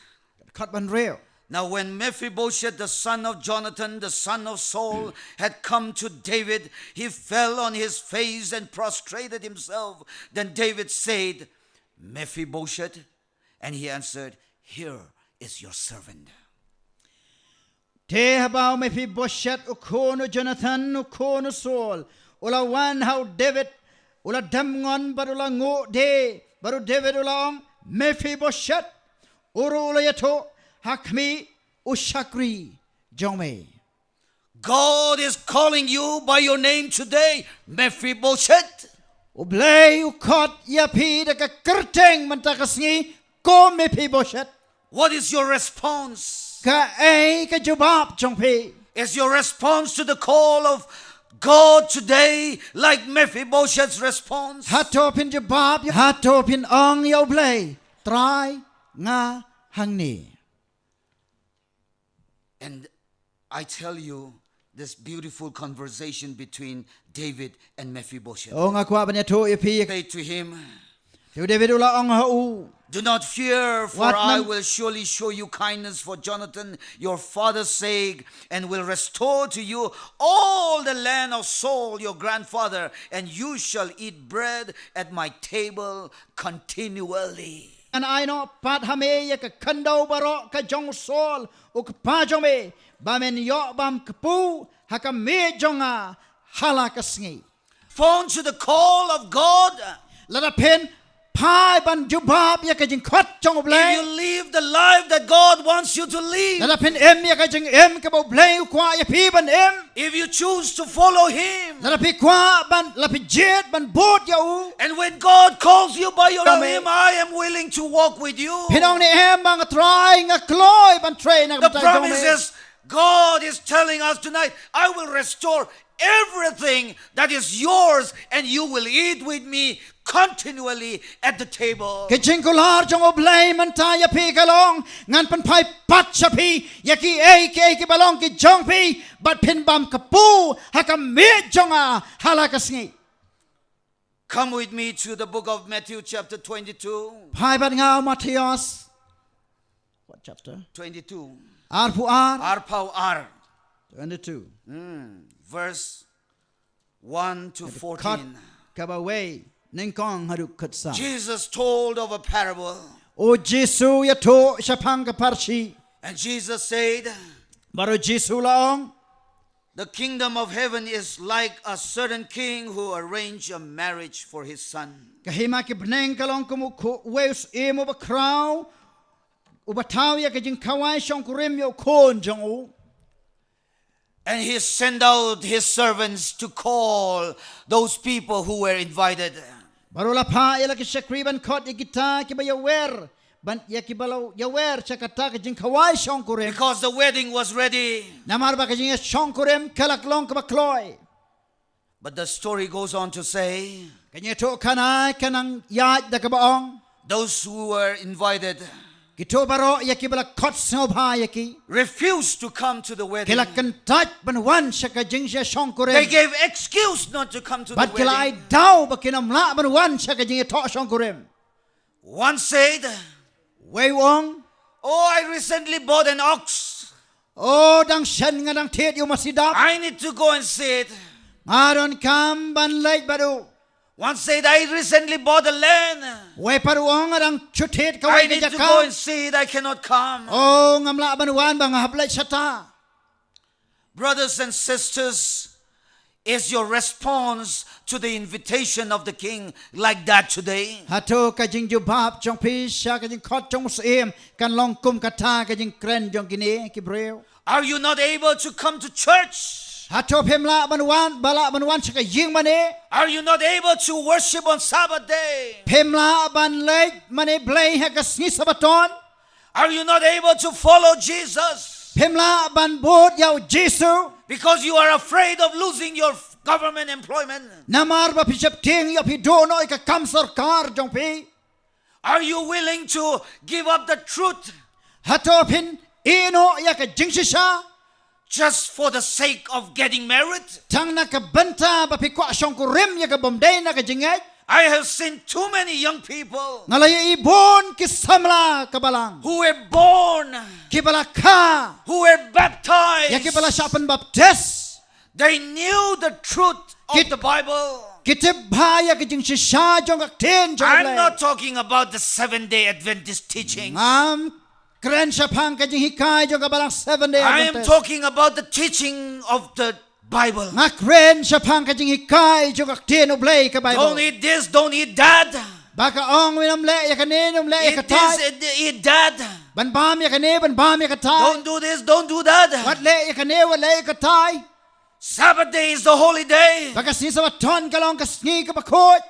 Kat ban reo. Now when Mephibosheth, the son of Jonathan, the son of Saul, had come to David, he fell on his face and prostrated himself. Then David said, Mephibosheth, and he answered, Here is your servant. Te habaw Mephibosheth ukono Jonathan ukono Saul. Ula wan how David ula damngon barula ngo de baru David ulang Mephibosheth uru ula yato hakmi ushakri jome. God is calling you by your name today, Mephibosheth. Ublay ukot ya pi da ka kerteng mantakasngi ko me pi boshet. What is your response? Ka ay ka jubab chong pi. Is your response to the call of God today like Mephibosheth's response? Hato pin jubab hato pin ong ya ublay. Try nga hangni. And I tell you, this beautiful conversation between David and Mephibosheth. O nga kwa banya to ya pi. Say to him, Tiu David ula ong hau. do not fear, for What I man- will surely show you kindness for Jonathan, your father's sake, and will restore to you all the land of Saul, your grandfather, and you shall eat bread at my table continually. An ay no pat hame ya ka kandau baro ka jong sol o ka pa jong me ba men yo bam kapu ha ka me jonga hala ka sngi. Phone to the call of God. Lada pen pai ban jubab ya ka jing khot jong If blay. you live the life that God wants you to live, Lada pen em ya ka jing em ka bo blay kwa ya pi ban em. if you choose to follow Him, Lada pi kwa ban la pi jet ban bot ya u. and when God calls you by your Amen. name, I am willing to walk with you. Pinong ni em bang try nga kloy ban train nga The ban promise is, God is telling us tonight, I will restore everything that is yours, and you will eat with me continually at the table. Ke jingkular jong oblay man ta ya pi kalong ngan pan pai pat sa pi ya ki ay ki balong ki jong pi bat pin bam kapu ha ka me jonga hala ka sngi. Come with me to the book of Matthew chapter 22. Pai bat ngao Matthias. What chapter? 22. Ar pu ar. Arpau Ar. 22. Verse 1 to Kat 14. kabaway ning kong haduk katsa. Jesus told of a parable, O Jesu ya to syapang ka parsi. and Jesus said, Baru Jesu laong. the kingdom of heaven is like a certain king who arranged a marriage for his son. Kahima ki bneng kalong kumu weus emo ba kraw. Ubataw ya ka jing kawai syong kurim yo kon jong u. And he sent out his servants to call those people who were invited. Baru la pa ila ki shakriban kot ikita ki ba yawer. Ban ya ki balaw yawer chakata ka jing kawai syong kurim. Because the wedding was ready. Namar ba ka jing syong kurim kalaklong ka ba kloy. But the story goes on to say, Kanya to kanay kanang yad da ka baong. those who were invited Kito baro ya ki bala kot snow ba ya ki. refused to come to the wedding. Kila kentaj ban wan siya ka jing siya syong kurim. They gave excuse not to come to the Bat kila ay wedding. daw ba kinamla ban wan siya ka jing to syong kurim. One said, Wei wong. oh, I recently bought an ox. Oh dang shen nga dang tiet yung masidap. I need to go and see it. Aron kam ban late badu. One said, I recently bought a land. Wei paruong nga dang chutit ka I wei need ka to go and jakam. see it. I cannot come. Oh ngamla ban wan bang hablay sata. Brothers and sisters, is your response to the invitation of the king like that today? Hato ka jing jubab jong pisha ka jing kot jong musim kan long kum kata ka jing kren jong gini ki breu. Are you not able to come to church? Hato pemla ban wan bala ban wan siya ka jing mani. Are you not able to worship on Sabbath day? Pemla ban late mani blay ha ka sngi sabaton. Are you not able to follow Jesus? Pemla ban bot yaw Jesu. Because you are afraid of losing your government employment? Namar ba pisap ting ya pi dono ka kam sarkar jong pi. Are you willing to give up the truth Hato pin ino ya ka jing shisha. just for the sake of getting married? Tang na ka banta ba pi kwa syong kurim ya ka bomday na ka jingay. I have seen too many young people Ngalay ibon kisamla kabalang. who were born, Kibala ka. who were Ya baptized. kibala siya baptist. They knew the truth of Kit- the Bible. Kitib ba ya ka jing shisha jong aktin jong I'm le. not talking about the Seventh-day Adventist teaching. Ngam kren siya pang ka jing hikay jong kabalang 7 day I am Adventist. talking about the teaching of the Bible. Nga kren siya pang ka jing hikay jong aktin oblay ka Don't Bible. eat this, don't eat that. baka ong winam le ya kane num le ya Eat katai this, eat that. ban bam ya kane ban bam ya katai Don't do this, don't do that. wat le ya kane wat le ya katai Sabbath day is the holy day. baka si sa ton kalong ka sngi ka bakot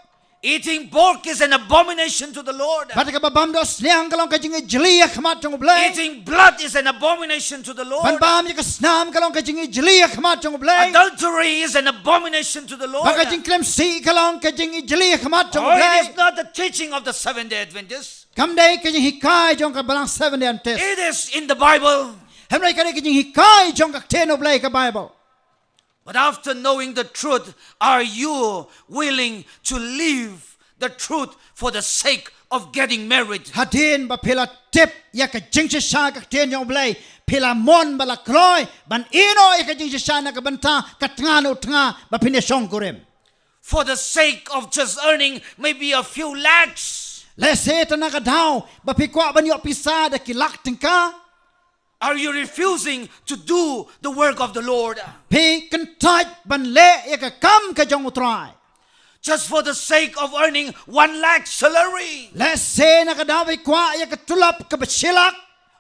Eating pork is an abomination to the Lord. bata ka babam do sniang kalong ka jingi jli ya khamat jong ble Eating blood is an abomination to the ban Lord. bam ya ka snam kalong ka jingi jli ya khamat jong ble Adultery is an abomination to the Lord. baka jing klem si kalong ka jingi jli ya khamat jong Oh, it ble is not the teaching of the Seventh-day Adventists. kam dai ka jing hikai jong ka balang 7 day test It is in the Bible. hemrai ka ka jing hikai jong ka teno ble ka bible But after knowing the truth, are you willing to leave the truth for the sake of getting married? hadin ba phela tip ya ka jing sha ka ten jong ble phela mon bala kloi ban ino ya ka jing sha na ka banta ka tnga no tnga ba phine song korem For the sake of just earning maybe a few lakhs? le se ta na ka dau ba phi kwa ban yo pisa da ki lak tingka Are you refusing to do the work of the Lord? phi kan tai ban le ya ka kam ka jong utrai Just for the sake of earning 1 lakh salary? le se na ka dau phi kwa ya ka tulap ka ba silak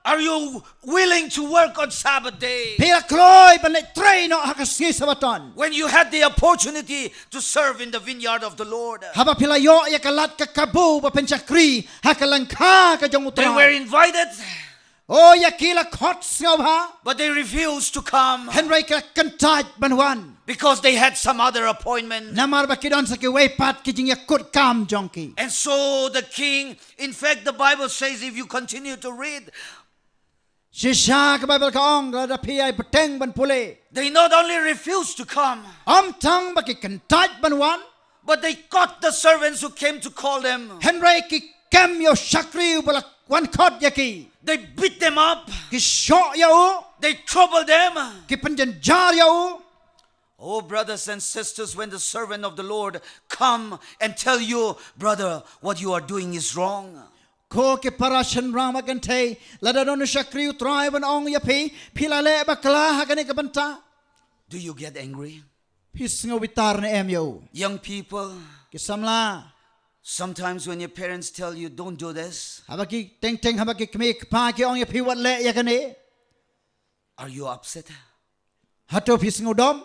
Are you willing to work on Sabbath day? phi la kloi ban le train no ha ka si sabaton When you had the opportunity to serve in the vineyard of the Lord? haba phila yo ya ka lat ka kabu ba pen chakri ha ka lang kha ka jong They were utrai invited, oh ya kila khot sngau ha but they refused to come henry ka kan tai ban wan because they had some other appointment. namar ba kidon sa ki way pat ki jing ya kut kam jongki And so the king, in fact, the Bible says, if you continue to read, shisha ka bible ka ong la da pi ai pateng ban pule they not only refused to come, tang ba ki kan tai ban wan but they caught the servants who came to call them. henry ki kam yo shakri bala wan khot ya ki They beat them up. ki sho ya u They troubled them. ki panjan jar ya u Oh, brothers and sisters, when the servant of the Lord come and tell you, brother, what you are doing is wrong, ko ki parashan rama kan thei la da don shakri utrai ban ong ya pi phila le ba kla ha kan ka banta do you get angry? pi sngo bitar ne em yo Young people, ki samla sometimes when your parents tell you, don't do this, habaki teng teng habaki kmi pa ki ong ya pi wat le ya kan e are you upset? hato pi sngo dom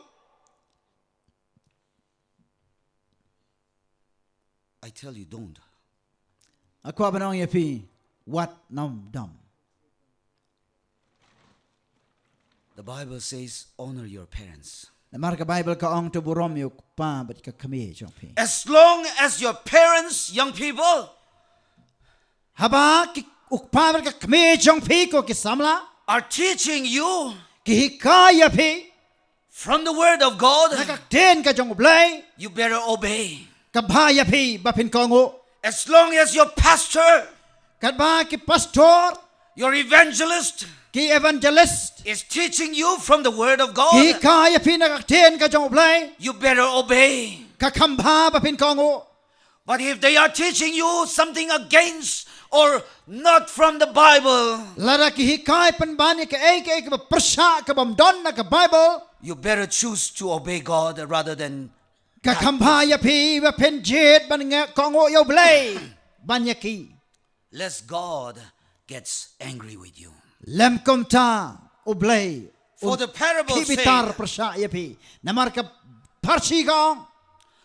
I tell you, don't. aku ban ong ya pi wat nam dom The Bible says, honor your parents. namar ka bible ka ong to burom yo pa bat ka kmi jong pi As long as your parents, young people, haba ki ukpa bat ka kmi jong pi ko ki samla are teaching you ki hikaya pi from the Word of God, na ka ten ka jong blai you better obey. ka ba ya pi ba pin ko ngo As long as your pastor, ka ba ki pastor your evangelist, ki evangelist is teaching you from the Word of ki God, hikaya pi na ka ten ka jong blai you better obey. ka khamba ba pin ko ngo But if they are teaching you something against or not from the Bible, lara ki hikai pan ban ka ek ba prasha ka bam don na ka bible you better choose to obey God rather than ka khamba ya pi ba pen jet ban nga ko ngo yo blai ban ya ki lest God gets angry with you. lem kom ta o blai For the parable ki bitar says, prasha ya pi namar ka parsi ka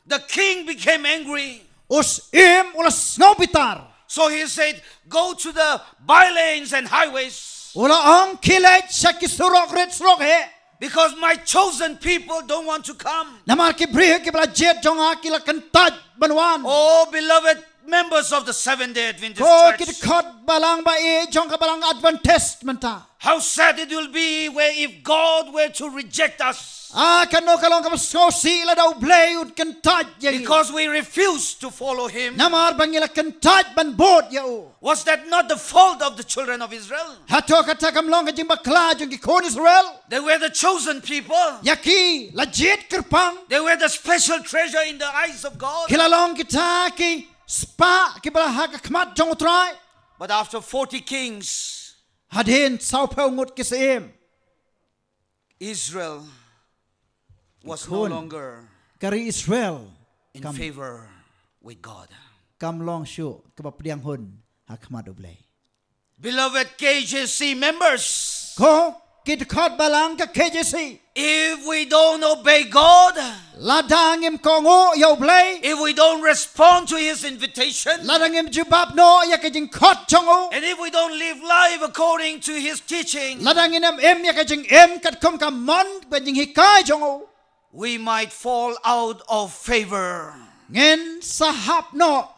the king became angry. us im ulas ngau bitar So he said, go to the bylanes and highways, ula ong kilet sa kisurok ret surok he because my chosen people don't want to come. namar ki brih ki bla jet jonga ki la kantaj banwan Oh, beloved members of the Seventh-day Adventist ko ki Church, khot balang ba e jong ka balang adventist manta how sad it will be where if God were to reject us kano kalong ka so si la daw blay ud kantaj yang because we refuse to follow him. namar bangila kantaj ban bot ya u Was that not the fault of the children of Israel? hato kata kam long ka jing bakla jong ki kon Israel They were the chosen people. yaki legit kerpang They were the special treasure in the eyes of God. kilalong kita ki spa ki bala ha ka khmat jong utrai But after 40 kings, hadin sau phau ngut ki sem Israel was no Ikon. longer kari Israel in kam favor with God. kam long shu ka ba priang hun ha khmat ublei Beloved KJC members, ko kit khot balang ka KJC if we don't obey God, ladang im ko ngo yo blei if we don't respond to His invitation, ladang im jubab no ya ka jing khot chong o and if we don't live life according to His teaching, ladang inam em ya ka jing em kat khom ka mon ba jing hikai chong o we might fall out of favor. ngin sahap no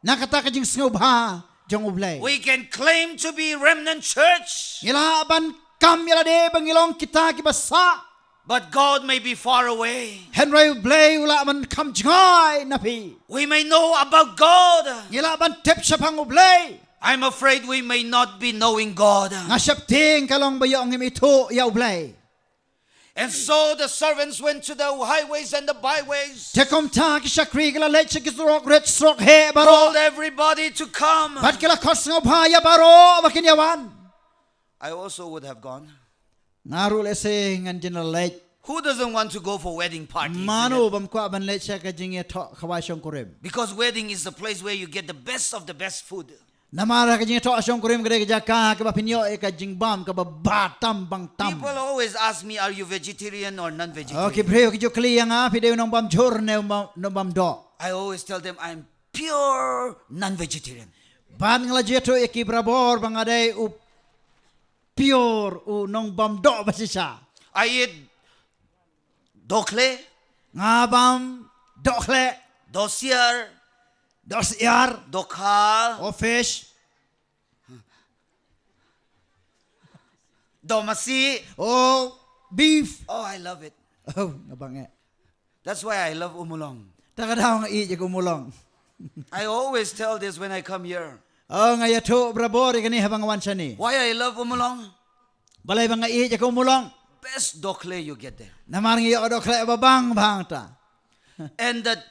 nakata ka jing snubha jong ublei We can claim to be remnant church, ngila ban kam yala de bangilong kita ki basa but God may be far away. Henry blei ula man kam jai na pi We may know about God. ngila ban tep sapang ublei I'm afraid we may not be knowing God. ngasap ting kalong bayong im itu ya ublei And so the servants went to the highways and the byways, tekom ta ki sakri kala lech ki strok ret strok he baro told everybody to come. bat kala khos ngobha ya baro bakin yawan I also would have gone. ngaru lese ngan jin lech Who doesn't want to go for wedding parties? isn't manu it? bam kwa ban lech ka jing ye tho khawai shong kurem Because wedding is the place where you get the best of the best food. namara ka jing tho shong kurem gre ka jaka ka ba pinyo e ka jing bam ka ba batam bang tam People always ask me, are you vegetarian or non-vegetarian? okay breo ki jo kliang a pideu nong bam jor ne no bam do I always tell them I'm pure non-vegetarian. ban ngala jeto e ki brabor bang ade u pure u nong bam do basisa I eat dokle, ngabam dokle dosier, dos yar dokha, o fish domasi. o beef Oh, I love it. oh ngabang e That's why I love umulong. tagadaw nga i je kumulong I always tell this when I come here. oh nga yato brabor kani habang wan sani Why I love umulong? balay bang nga i je kumulong Best dokle you get there. namar ngi o dokle babang bang ta And that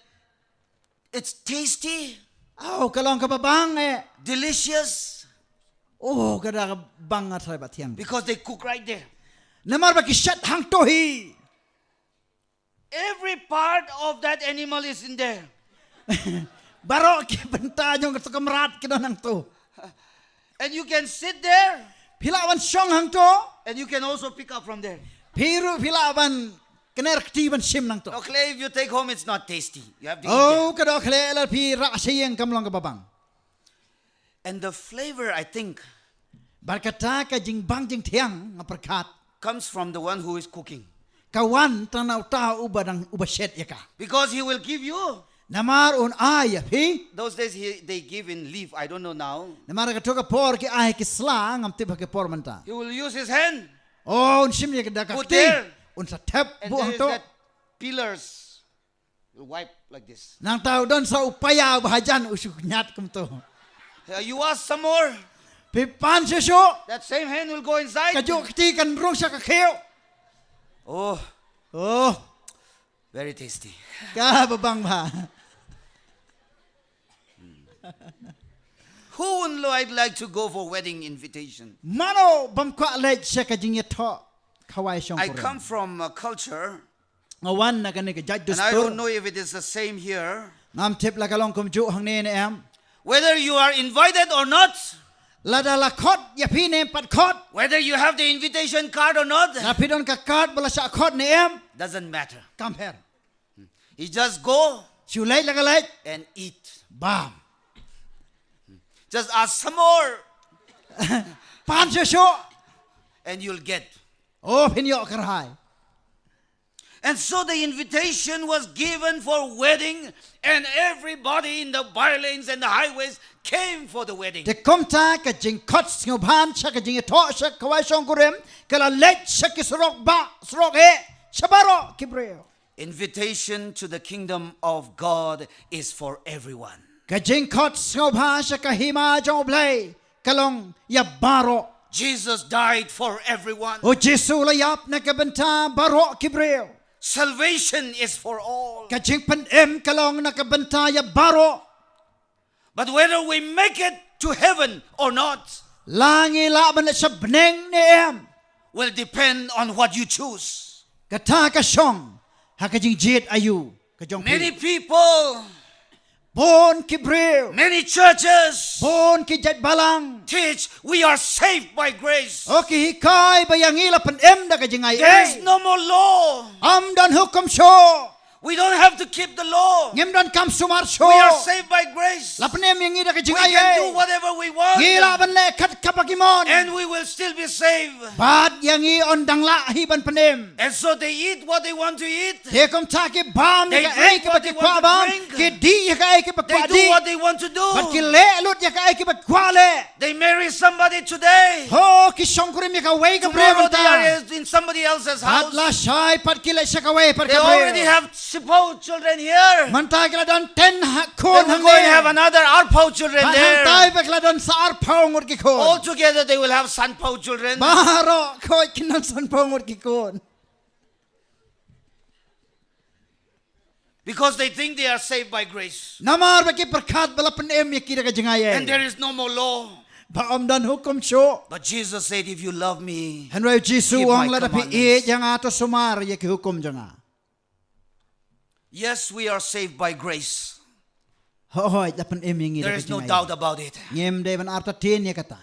it's tasty, oh kalong ka babang e delicious, oh kada ka bang at sa batiang because they cook right there. namar ba ki shat hang tohi Every part of that animal is in there. baro ki benta jong ka kamrat ki nang to And you can sit there pilawan syong hang to and you can also pick up from there. piru pilawan kener ktiban sim nang to Dokle, if you take home, it's not tasty. You have to eat oh kada khle la pi ra sayeng kamlong ka babang it. And the flavor, I think, barkata ka jing bang jing thiang nga perkat comes from the one who is cooking. kawan tanaw ta ubadang ubaset ya ka Because he will give you. namar un ay pi Those days they give in leaf. I don't know now. namar ka toka por ki ay ki slang am tiba ke por manta He will use his hand. oh un sim ya ka Put ti there. un sa tep And bu there ang is to that pillars. You wipe like this. nang tao don sa upaya bahajan usuk nyat kum to You ask some more. pi pan seso That same hand will go inside. ka jo ti kan rong sa ka kheo Oh, oh very tasty. ka babang ba Who would like to go for wedding invitation? mano bam kwa lej sa ka jing ye tho khawai shong I ko come from a culture, ngawan na kani ka jaj and I don't dustur know if it is the same here. ngam tip la kalong kum ju hang ne ne am Whether you are invited or not, lada la khot ya pi ne pat khot whether you have the invitation card or not, na pi don ka card bala sa khot ne am doesn't matter. kam her You just go chu lej la ka lej and eat. bam Just ask some more, pan seso and you'll get. oh pin yo karhai And so the invitation was given for wedding, and everybody in the bylanes and the highways came for the wedding. te kom ta ka jing khot sngau ban sa ka jing tho sa khawai shong ko rem kala lej sa ki srok ba srok he sabaro kibreo Invitation to the kingdom of God is for everyone. ka jing khot sngau ba sa ka hima jong blai kalong ya baro Jesus died for everyone. o jesu la yap na ka benta baro kibreo Salvation is for all. ka jing pan em kalong na ka benta ya baro But whether we make it to heaven or not langi la ban sa bneng ne em will depend on what you choose. ka ta ka shong ha ka jing jet ayu ka jong Many people Bon ki breu. Many churches Bon ki jat balang. teach we are saved by grace. O ki hikai bayangi la pen em da ka jingai There is e. no more law. Am don hukum syo. We don't have to keep the law. Ngem don kam sumar syo. We are saved by grace. La pen em yangi da ka We jingai can do e. whatever we want. Gila ban le kat kapakimon. And we will still be saved. Bad yangi on dang la hi ban pen em. And so they eat what they want to eat. He kom ta ki bam They ka e drink ki what ba ki they kwa want to bam. drink. Ki di ka e ki ba They kwa do di. what they want to Bat ki do. le lut ya ka e ki ba kwa le. They marry somebody today. Ho ki shongkurim ya ka wei ka breu Tomorrow they ta. are in somebody else's Pat house. la shai pat ki le shaka wei pat They ka already breu. have supposed children here. Mantai ka don ten Then kon we're going to have another Arpao children Hantai there. pa ka don sa arpaw ngur ki kon. All together they will have Sanpao children. Baro ko kinan san paw ngur ki kon. Because they think they are saved by grace. Namar ba ki perkat bala pen em ya ki da ka jingai And e. there is no more law. Ba om dan hukum syo. But Jesus said, if you love me, Henry Jisu Keep ang my la pi commandments. e jang ato sumar ya ki hukum janga. yes, we are saved by grace. Hoy la pen em yangi da There ka is no jingai. doubt about it. Ngem de ban arta tin ya kata.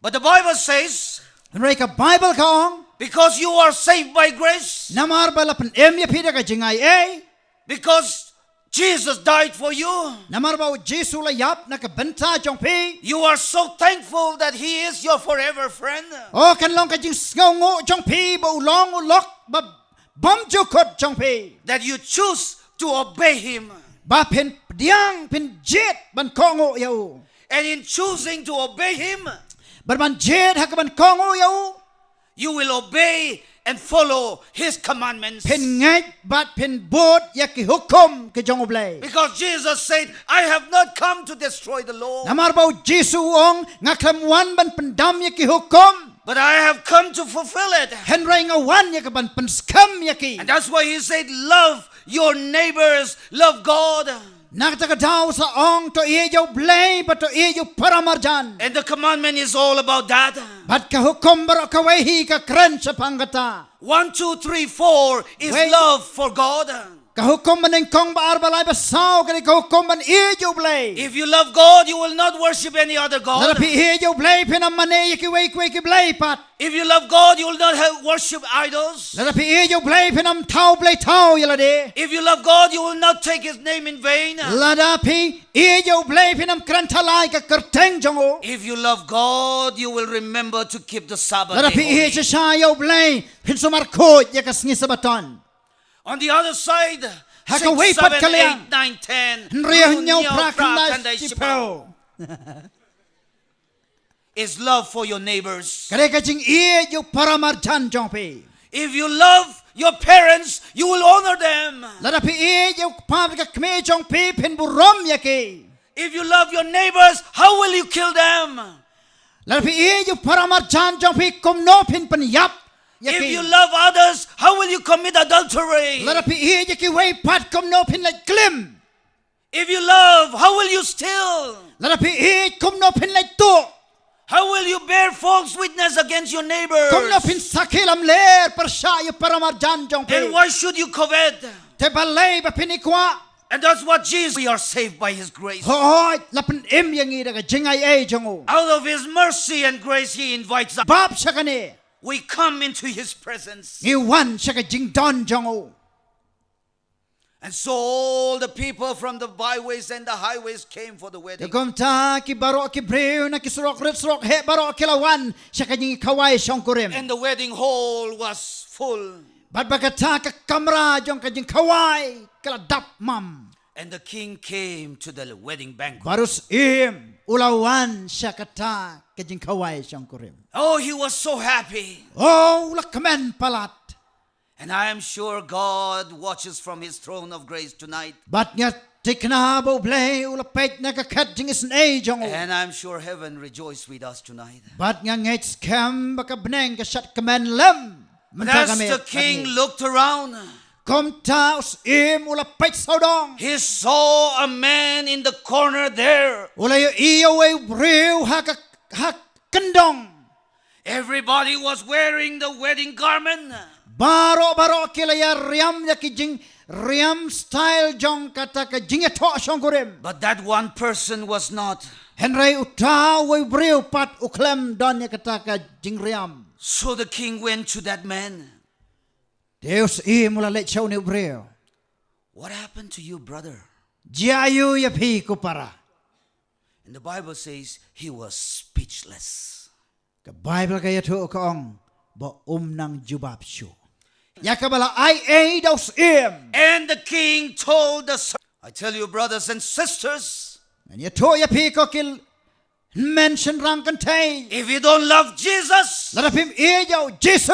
But the Bible says, Henry ka Bible ka ong. because you are saved by grace, Namar ba la pen em ya pi da ka jingai e. because Jesus died for you, Namar ba Jisu la yap na ka benta jong pi. you are so thankful that He is your forever friend. O kan long ka jing ngau ngo jong pi ba ulong ulok ba bom ju khot jong pi. That you choose to obey Him. Ba pen diang pen jet ban kongo yau. And in choosing to obey Him, Ban ban jet ha ka ban kongo yau. you will obey and follow His commandments. Pen ngai bat pen bot ya ki hukum ke jong oblay. Because Jesus said, I have not come to destroy the law, Namar ba Jisu ong ngaklam wan ban pendam ya ki hukum. but I have come to fulfill it. Henry ngawan ya ka ban pen skam ya ki. And that's why He said, love your neighbors, love God. Nakta ka daw sa ong to iye yo blay ba to iye yo paramarjan. And the commandment is all about that. Bat ka hukum baro ka wehi ka kren sa panggata. 1, 2, 3, 4 is Wait. love for God. Ka hukum maning kong baar balay basaw ka ka hukum man iye yo blay. If you love God, you will not worship any other God. Lalapi iye yo blay pinamane ki wey ki blay pat. If you love God, you will not worship idols. Lalapi iye yo blay pinam tau blay tau yalade. If you love God, you will not take His name in vain. Ladapi iye yo blay pinam krantalay ka kerteng jongo. If you love God, you will remember to keep the Sabbath Ladapi iye day holy. siya yo blay pinsumarkot ya kasngi sabaton. On the other side, 6, Haka 7, way pat kaliang. 8, 9, 10 Nriyan nyaw Runyaw prakanday prakanday sipaw. is love for your neighbors. Kare ka jing iye yo paramarjan jongpi. If you love your parents, you will honor them. Ladapi iye yo pam ka kme jongpi pin burom yaki. If you love your neighbors, how will you kill them? Ladapi iye yo paramarjan jongpi kumno pin yap If yaki. you love others, how will you commit adultery? Ladapi iye yaki way pat kumno pin like klim. If you love, how will you steal? Ladapi iye kumno pin like to. How will you bear false witness against your neighbors? Kumno pin sakilam ler persya yo paramarjan And jongpi. why should you covet? Te balay ba pinikwa. And that's what Jesus, we are saved by His grace. Hoy lapan im yang ida ka jingay ay jongo. Out of His mercy and grace, He invites us. Bab siya kani. We come into His presence. Iwan siya ka jingdon jongo. And so all the people from the byways and the highways came for the wedding. Yagom ta ki baro ki breu na ki surok rit surok he baro ki lawan siya ka jingi kaway siyong kurim. And the wedding hall was full. Bat bagata ka kamra jong ka jing kaway kala dap mam. And the king came to the wedding banquet. Barus im ulawan siya kata ka jing kaway siyong kurim. Oh, he was so happy. Oh ulak kamen palat. And I am sure God watches from His throne of grace tonight. Bat nga tikna bo blay ulapet na ka kat jing isn ay jongo. And I'm sure heaven rejoiced with us tonight. Bat nga ngaits kem baka beneng ka shat kamen lem. But as the king looked around, Kom ta us im ulapet saudong. he saw a man in the corner there. Ulay iyo ay breu hak kendong. Everybody was wearing the wedding garment. baro kilaya riam ya kijing riam style jong kata ka jing to song kurim. But that one person was not. Henry uta we breu pat uklem don ya kata ka jing riam. So the king went to that man. Deus mula let show ni breu. What happened to you, brother? Jiayu ya pi kupara. And the Bible says he was speechless. Ka Bible kaya tu kaong ba nang jubab shu. Ya kabala ai dos And the king told the servant, I tell you, brothers and sisters, and ya to ya pi ko kil mention rang kan tay. if you don't love Jesus, Lada pim yo Jesu.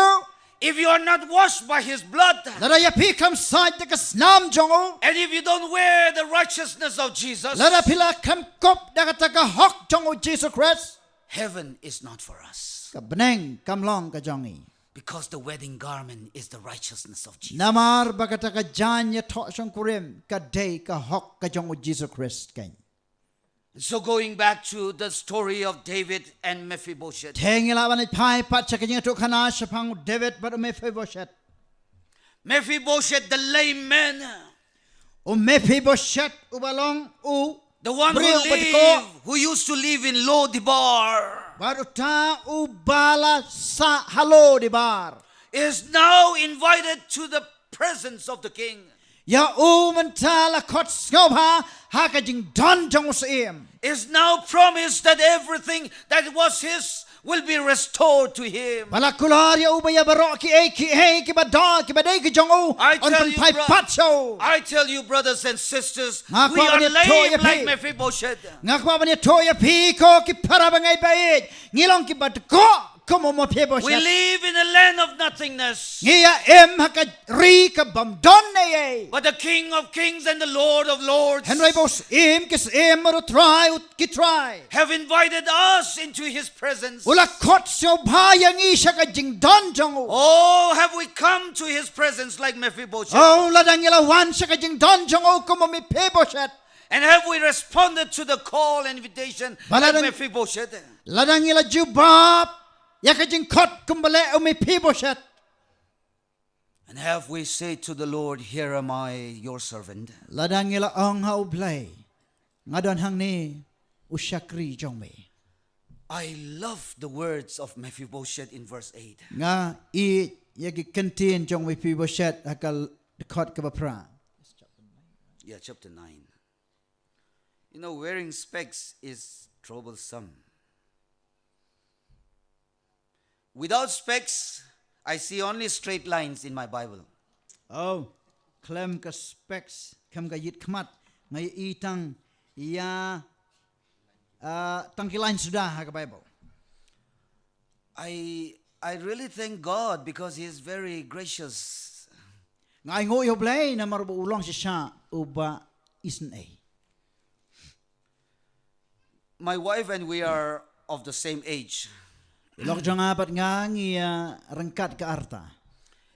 if you are not washed by his blood, Lada ya pi kam side ka snam jongo. and if you don't wear the righteousness of Jesus, Lada pila kam kop da kata ka hok jongo Jesus Christ. heaven is not for us. Ka beneng kam long ka jongi. Because the wedding garment is the righteousness of Jesus. Namar ba kata ka jan ya to song kurim ka day ka hok ka jongo Jesus Christ kain. So going back to the story of David and Mephibosheth, Tengila banit pai pat sa kanya to kana sa pang David but Mephibosheth. Mephibosheth, the lame man, O Mephibosheth ubalong u the one Bril batko. who used to live in Lodibar, baruta u bala sa halo di bar. is now invited to the presence of the king. Ya u mentala kot skobha haka jing don jong usim. Is now promised that everything that was his will be restored to him. Bala kular ya u baya barok ki badon ki badai ki jong u I on tell pan you, pai bro- patso. I tell you, brothers and sisters, Nga we kwa are banya lame toya like pi. Mephibosheth. Ngakwa banya toya pi ko ki parabangai bait. Ngilong ki batko komo mo We Mephibosheth. live in a land of nothingness. Ngiya em haka ri ka bam don na ye. But the King of Kings and the Lord of Lords Henry bos im kis em maru try ut ki try. have invited us into his presence. Ula kot so bayang isa ka jing don jongo. Oh, have we come to his presence like Mephibosheth? Oh, ladang ila wan sa ka jing don jongo kumo mi Mephibosheth. And have we responded to the call and invitation like Baladang- Mephibosheth? Ladang ila jubab ya ka jing kot kumbale o mi Mephibosheth. And have we said to the Lord, here am I, your servant? Ladang ila ong ha ublay. Ngadon hang ni usyakri jong me. I love the words of Mephibosheth in verse 8. Nga i ya ki kantin jong mi Mephibosheth hakal kot ka bapra. Yeah, chapter 9. You know, wearing specs is troublesome. Without specs, I see only straight lines in my Bible. Oh, klem ka specs kam ka yit kmat ngay itang ya tangkilain sudah ha ka Bible. I really thank God because He is very gracious. Ngay ngoyo blay na marubo ulong siya uba isn a. My wife and we are of the same age. Ilok jang apat nga ngi rangkat ka arta.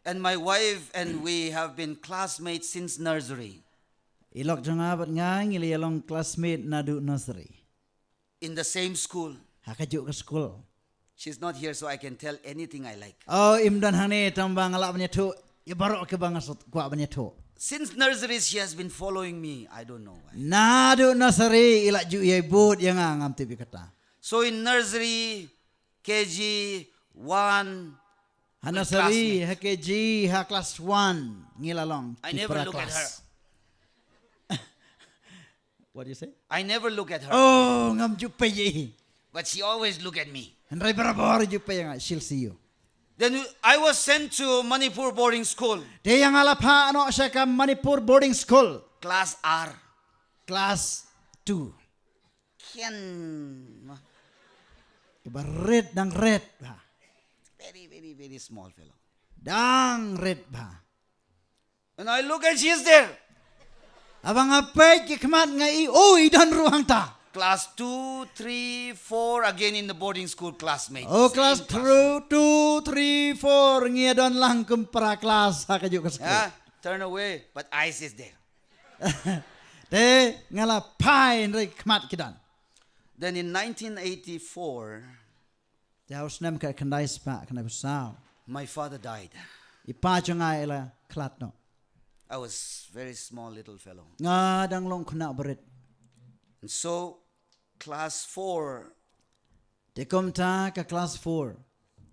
And my wife and we have been classmates since nursery. Ilok jang apat nga ngi liyalong classmate na du nursery. In the same school. Hakajuk ka school. She's not here so I can tell anything I like. Oh, imdan hang ni tambang alap niya to. Ibarok ka bang asot kwa niya to. Since nursery she has been following me. I don't know why. Na du nursery ilak ju yai bud yang ngam tibi kata. So in nursery, KG 1, Ha nursery, ha KG, ha class 1 ngilalong. I never look at her. What do you say? I never look at her. Oh, ngam jupa ye. But she always look at me. Henry barabor jupa yang she'll see you. Then I was sent to Manipur boarding school. Dia yang alapa ano siya ka Manipur boarding school. Class R. Class 2. Kian. Iba red dang red ba. Very, very, very small fellow. Dang red ba. And I look and she is there. Abang apay kikmat nga i. Oh, idan ruang ta. Class 2, 3, 4, again in the boarding school classmates. Oh, class Same class. 2, 3, 4. Ngiyadon lang kumpara class ha kayo ka school. Yeah, turn away. But ice is there. Te ngala pay nray kmat kidan. Then in 1984, Jaus nem ka kandai spa kanai saw. my father died. ipa jangai la klat no I was very small little fellow. nga dang long khna berit And so, class 4, te kom ta ka class 4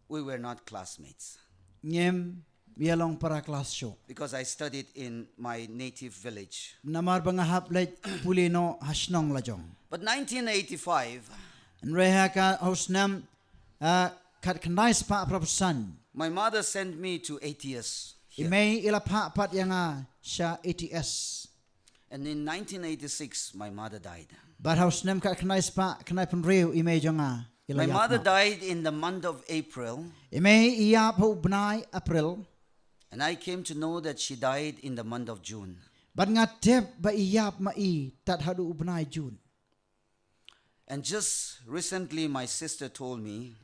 we were not classmates ngem bialong para class show because I studied in my native village. namar banga hap le pulino hasnong la jong But 1985, and reha ka hosnam kat khnais pa prapusan my mother sent me to ATS. here. imei ila pa pat yanga sha ATS And in 1986, my mother died. but hosnam kat khnais pa khnai pun reu imei jonga ila My yat mother no. died in the month of April, imei iya po bnai april and I came to know that she died in the month of June. but nga tep ba iyap ma I tat hadu bnai jun And just recently, my sister told me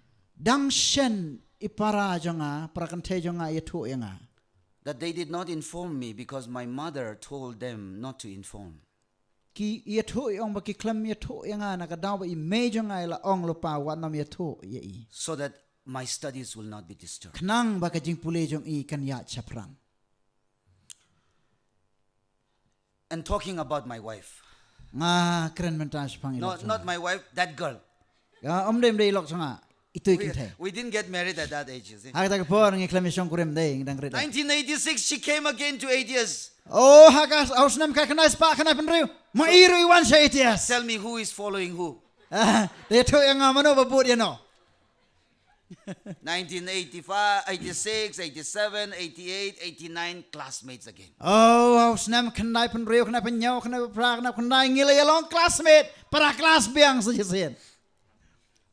dang shen ipara jonga prakante jonga yetu yanga that they did not inform me because my mother told them not to inform. ki yetu yong ba ki klam yetu yanga na ka daw ba I me jonga ila ong lo pa wa nam yetu ye I So that my studies will not be disturbed. knang ba ka jing pule jong I kan ya chaprang And talking about my wife. nga kren mentas pang No, ilok not my wife, that girl. om dem de ilok jonga itu kin the We didn't get married at that age, you see. ha ta ko por ngi klam shong kurem de dang red 1986, she came again to ATS. oh ha ka ausnam ka kanai spa kanai pen riu ma iru wan sha itias Tell me who is following who. de to yanga mano ba bud ye no 1985, 86, 87, 88, 89, classmates again. oh ausnam kanai pen riu kanai pen nyau kanai pra kanai kanai ngile yalong classmate para class biang sa jisen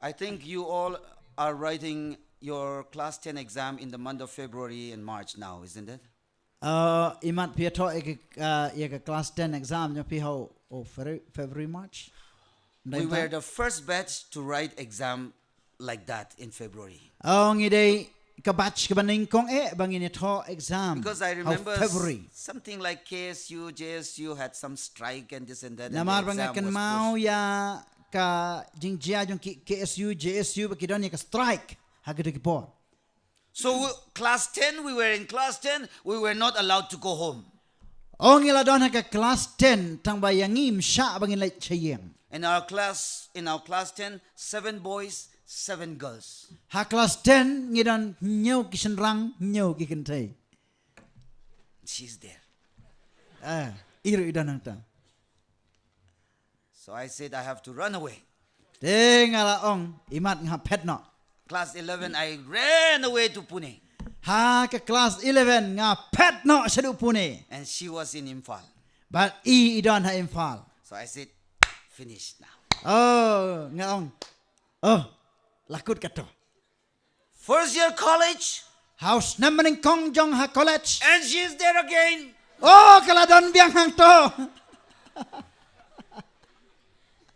I think you all are writing your class 10 exam in the month of February and March now, isn't it? imat pia to ek class 10 exam nyo pi ho February March We were the first batch to write exam like that in February. oh ngi dei ka batch ka baning kong bangin to exam Because I remember February something like KSU, JSU had some strike and this and that. And namar the banga exam kan was mau pushed. ya ka jingjia jong KSU JSU ba kidon ka strike hagado ki por So class 10, we were in class 10, we were not allowed to go home. ong ila don ka class 10 tang ba yangim sha bangin lai chayeng In our class 10, 7 boys, 7 girls. ha class 10 ngidon nyau kisan rang nyau ki kentai She's there. iru idan nang ta So I said I have to run away. tengala ong imat nga pet no Class 11, I ran away to Pune. ha ka class 11 nga pet no sadu pune And she was in Imphal. but I idon ha imphal So I said, finished now. oh nga ong oh lakut kato First year college, house namaning kong jong ha college and she's there again. oh kaladon biang hang to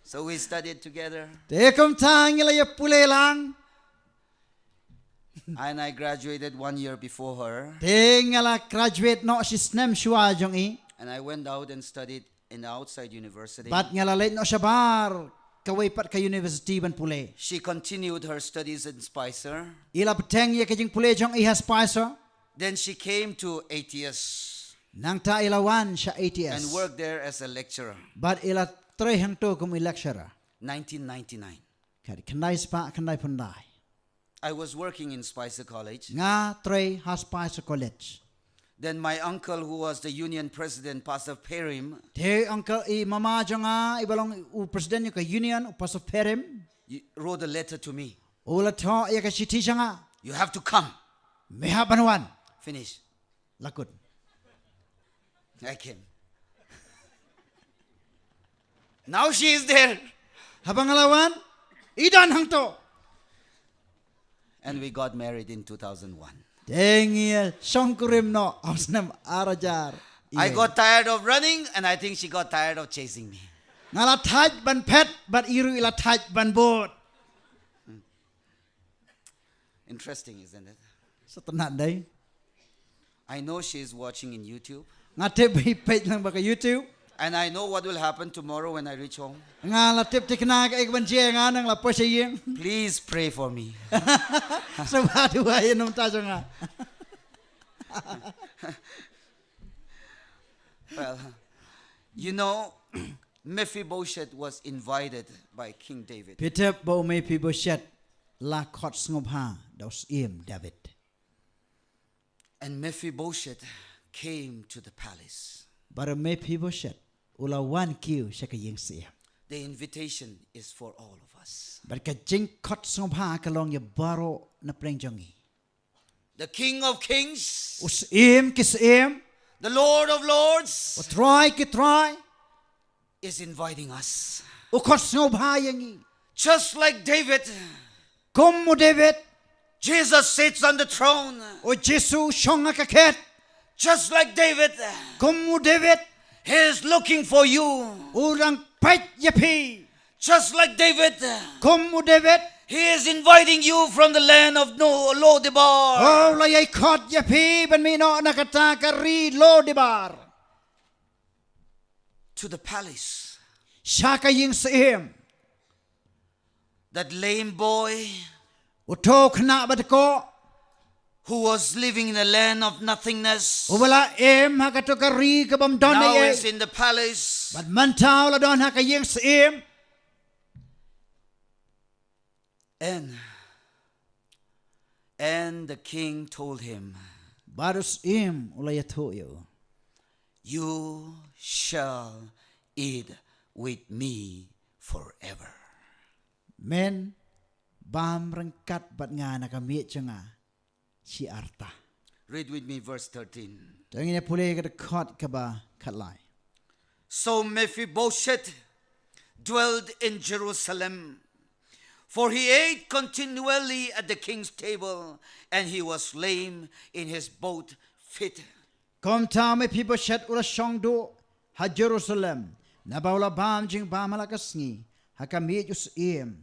So we studied together. tekom tang ila ya pule lang And I graduated 1 year before her. tengala graduate no si snem shua jong I And I went out and studied in the outside university. but ngala late no siya bar kaway pat ka university ban pule She continued her studies in Spicer. ila peteng ya kajing pule jong I has spicer Then she came to ATS nang ta ilawan siya ATS and worked there as a lecturer. but ila tre hang to kum lecturer 1999. kadi kanai spa kanai pandai I was working in Spicer College. nga tre has spicer college Then my uncle, who was the union president, Pastor Perim, te uncle I mama jonga ibalong u president yu ka union u pas of perim wrote a letter to me. ula to ya ka city janga You have to come. meha banwan Finish. lakut I came. Now she is there. habang alawan idan hang to And we got married in 2001. tengi songkurim no ausnam arajar I got tired of running, and I think she got tired of chasing me. ngala taj ban pet but iru ila taj ban bot Interesting, isn't it? setenat dai I know she is watching in YouTube, ngate bi page lang baka YouTube and I know what will happen tomorrow when I reach home. ngala tip tikna ka ikban je nga nang la posayeng Please pray for me. so badu ay nom ta nga Well, you know, Mephibosheth was invited by King David. Peter bo Mephibosheth la khot ngop ha dos im David. And Mephibosheth came to the palace. Bar Mephibosheth ula wan kiu shaka yeng sia. The invitation is for all of us. Bar ka jing khot ngop ha ka long ya baro na preng jongi. The King of Kings, Us im kis im the Lord of Lords, o try ki try is inviting us. o khot ngop ha yangi. Just like David, Kom mo David Jesus sits on the throne. o Jesu shonga ka khet. Just like David, Kom mo David He is looking for you. urang pait ya pi. Just like David, Kom mo David He is inviting you from the land of Lodebar oh la yai khot ya pi ban mi no na kata ka ri lo dibar. to the palace. Shaka yeng sim That lame boy o to khna bat ko who was living in a land of nothingness o wala em ha ka to ka ri ka bam don now ne is in the palace. but man tao la don ha ka yeng sim And the king told him, barus im ula ya tho yo. you shall eat with me forever. Men bam rangkat bat nga na ka mi changa si arta. Read with me verse 13. Tang ina pule ka khot ka ba khat lai. So Mephibosheth dwelled in Jerusalem, for he ate continually at the king's table, and he was lame in his both feet. Kom ta me people shet ula shong do ha Jerusalem na baula bam jing bam ala ka sngi ha ka mi jus im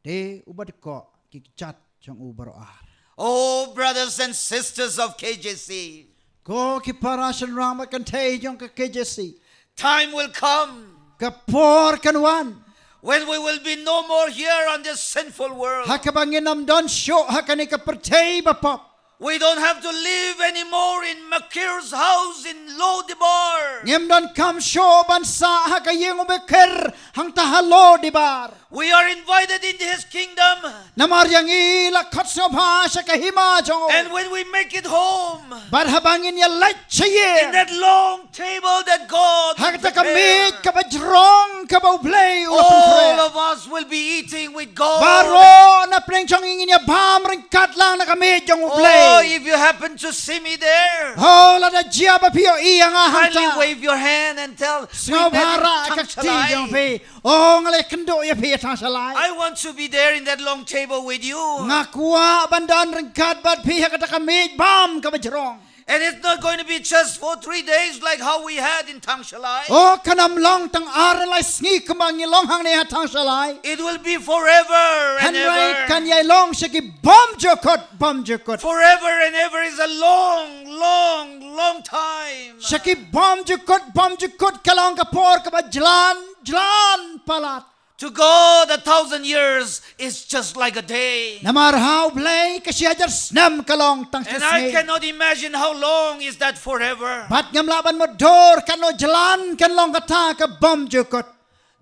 de ubat ko ki chat chong ubaro ar. Oh, brothers and sisters of KJC, Ko ki parashan rama kan te jong ka KJC time will come ka por kan wan when we will be no more here on this sinful world. ha ka banginam don sho ha ka ni ka pertei ba pop. We don't have to live anymore in Makir's house in Lodebar. Ngem don kam sho ban sa ha ka yeng ubeker hang ta halo di bar. We are invited into his kingdom. Namar yang ila khot so bha sa ka hima jong. And when we make it home, Bar ha bangin ya lait in chaye. that long table that God Ha ka ka prepared, mit ka ba drong ka ba play ula all pun of us will be eating with God. Baro na preng chong ingin ya bam ring kat lang na ka mit jong Oh, play. if you happen to see me there, Oh la da jia ba pio iya nga kindly hanta. wave your hand and tell, we Sngaw met in para ka ti jong Thangshalai. pi. Oh ngale kendo ya pi Thangshalai. I want to be there in that long table with you. Ngakwa bandan ring kat bat pi ha ka ta ka mit bam ka ba drong. And it's not going to be just for 3 days like how we had in Thangshalai. Oh kanam long tang aran lai sngi kemang ni long hang ne ha Thangshalai. It will be forever and Hanrai kan ever. yai long shaki bom jokot. Forever and ever is a long, long, long time. Shaki bom jokot kalong ka por ka ba jlan palat. To God, 1,000 years is just like a day. Namar how blay kasi ajar snam kalong tang And I sisngi. cannot imagine how long is that forever. Bat ngam laban mo dor kan no jlan kan long kata ka bom jokot.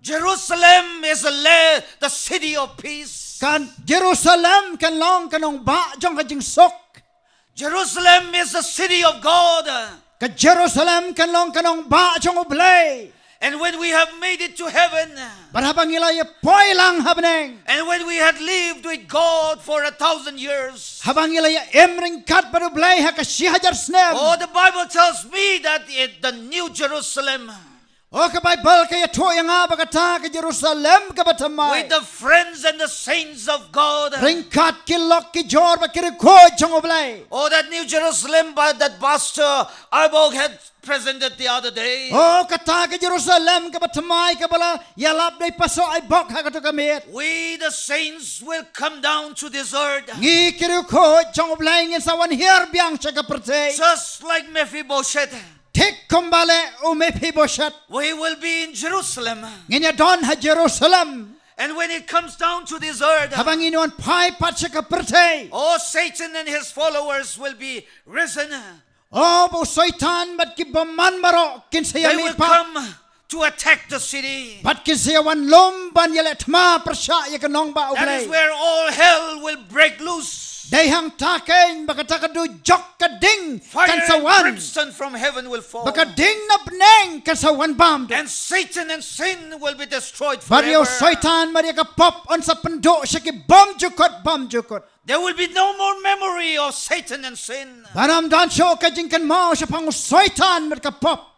Jerusalem is the city of peace. Kan Jerusalem kan long kanong ba jong ka jing sok. Jerusalem is the city of God. Ka Jerusalem kan long kanong ba jong oblay. And when we have made it to heaven, Barhabang ilay poy lang habneng. and when we had lived with God for 1,000 years, Habang ilay emring kat barublay ha ka hajar snem. oh, the Bible tells me that the New Jerusalem, O ka Bible kaya to yang nga bagata ka Jerusalem ka batamay. with the friends and the saints of God, Ringkat kilok ki jor ba kiriko jong oblay. oh, that New Jerusalem that Pastor Arbog had presented the other day. O kata ka Jerusalem ka batamay ka bala yalap day paso ay bok ha ka to kamit. We, the saints, will come down to this earth, Ngi kiriko jong oblay ngin sa wan hier biang siya ka pertay. just like Mephibosheth. Tik kumbale o Mephibosheth. We will be in Jerusalem. Ngayon don ha Jerusalem. And when it comes down to this earth, Habang inuan pai pat siya ka pertay. oh, Satan and his followers will be risen. Oh, bo syaitan bat ki baman maro kin saya They mi will pa. come to attack the city. Bat kin saya wan lom ban yele tma persya ya kanong ba That is ublay. where all hell will break loose. Day hang taken bakata kadu jok kading Fire kan and sawan. brimstone from heaven will fall. Bakading na bneng kan sawan bam. And Satan and sin will be destroyed Baryo forever. syaitan maria ka pop on sa pendok siya ki bom jukot. There will be no more memory of Satan and sin. Banam dan show kajing kan mau siya pang syaitan mereka pop.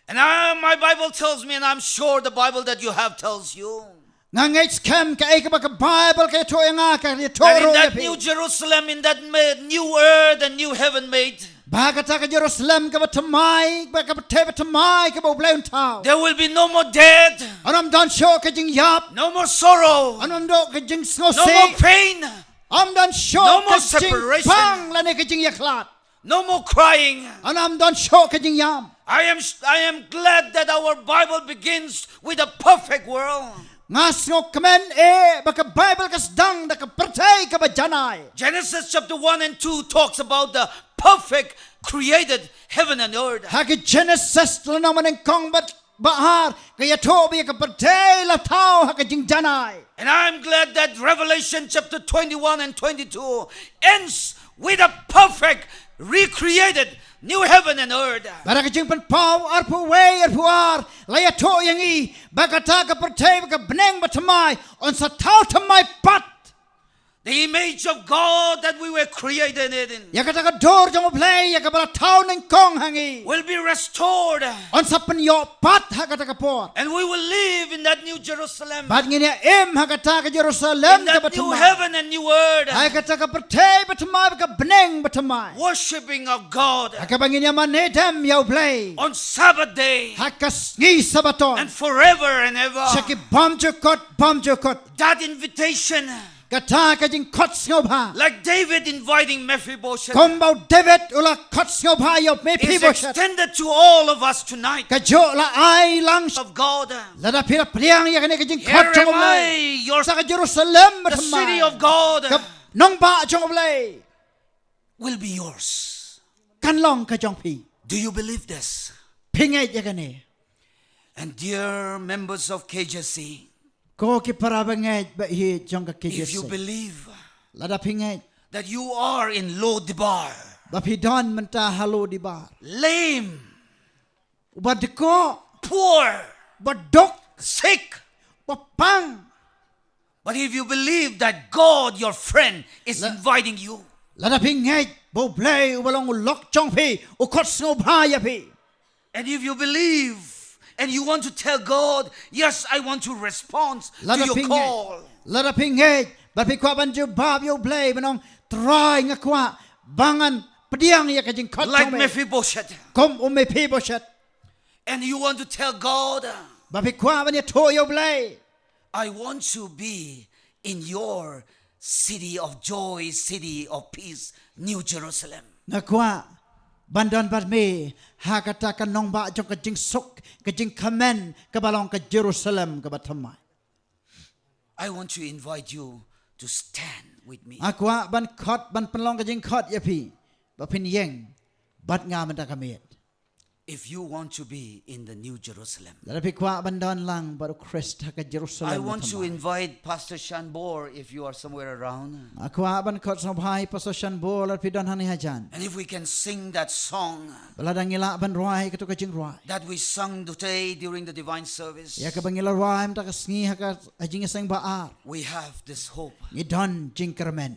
And my Bible tells me, and I'm sure the Bible that you have tells you, Ngangay scam ka ay ka baka Bible kay to nga ka ni that toro in that yapi. new Jerusalem, in that new earth and new heaven made, Bagata ka Jerusalem ka batamay, baka batay batamay ka ba ublay untao. there will be no more death, Anam dan show kajing yap. no more sorrow, Anam do kajing no more snosi. pain, Am dan show No more kajing separation. pang lani kajing yaklat. no more crying. Anam dan show kajing yam. I am glad that our Bible begins with a perfect world. Ngas ngo kamen baka Bible kasdang da ka pertay ka ba janay. Genesis chapter 1 and 2 talks about the perfect created heaven and earth. Hagi Genesis lo naman ang kong bat bahar kaya tobi ka pertay la tao hakajing janay. And I'm glad that Revelation chapter 21 and 22 ends with a perfect recreated new heaven and earth. Para kajing panpaw arpu way arpuar laya to yang I baka ta ka pertay baka beneng batamay on sa tao tamay pat. The image of God that we were created in Ya kata ka dor jang play ya ka bala tao ng kong hangi. will be restored. On sa panyo pat hakata ka por. And we will live in that new Jerusalem, Bat nginya hakata ka in Jerusalem ka that new batamay. heaven and new earth, Ay kata ka pertay batamay baka beneng batamay. worshiping of God Hakabangin niya manedem yaw play. on Sabbath day Hakas ngi sabaton. and forever and ever. Saki bam jukot. That invitation, Kata kajing kots ngaw ba. like David inviting Mephibosheth, Kombaw David ula kots ngaw ba yaw me is piboshat. extended to all of us tonight. Kajo la ay lang Of God, lada pira priang ya kani kajing here kots am ngaw ba. I, your Sa ka Jerusalem the city of God Nong ba jong blay. will be yours. Kanlong ka jong pi. Do you believe this? Pingay ya kani. And dear members of KJC, Ko ki parabangay ba hi jong ka if you kijese. believe Lada pingay. that you are in Lodibar, Bapidon menta halo di bar. lame, Ubadko. poor, Badok. sick, Papang. but if you believe that God, your friend, is inviting you, Lada pingay. Bo play ubalong ulok jong pi. Ukot snow ba ya pi. and if you believe and you want to tell God, yes, I want to respond to Lada your call, Lada pingay. Bapi kwa banjo bab yo play manong try nga kwa bangan pediang ya kajing kot like jong pi. Mephibosheth, Kom me piboshat. and you want to tell God, Bapi kwa banya to yo play. I want to be in your city of joy, city of peace, New Jerusalem. Nga kwa bandan bat me hakata kan nong ba jong kajing sok kajing kamen kabalong ka Jerusalem ka batamay. I want to invite you to stand with me. Akwa ban kot ban penlong kajing kot ya pi. Bapin yeng bat nga man ta kamit. If you want to be in the New Jerusalem, Lalapi kwa bandan lang baru Christ haka Jerusalem. I want to batamay. invite Pastor Shanbor if you are somewhere around. Akwa ban kot snobhai pasosyan bo lalapi don hani hajan. And if we can sing that song Baladang ila ban roai katu kajing roai. that we sung today during the divine service, Ya ka bangila roai mta kasngi haka ajing isang baar. we have this hope. Ngidon jingkermen.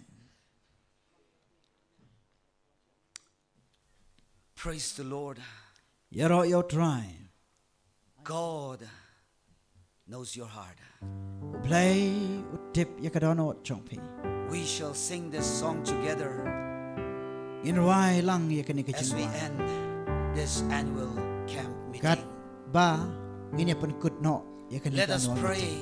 Praise the Lord. Yaro yo try. God knows your heart. Play utip ya kadono chongpi. We shall sing this song together In roai lang ya kani as we kajing roai. end this annual camp Kat meeting. ba ngini pun kutno ya kani Let us kanwa. pray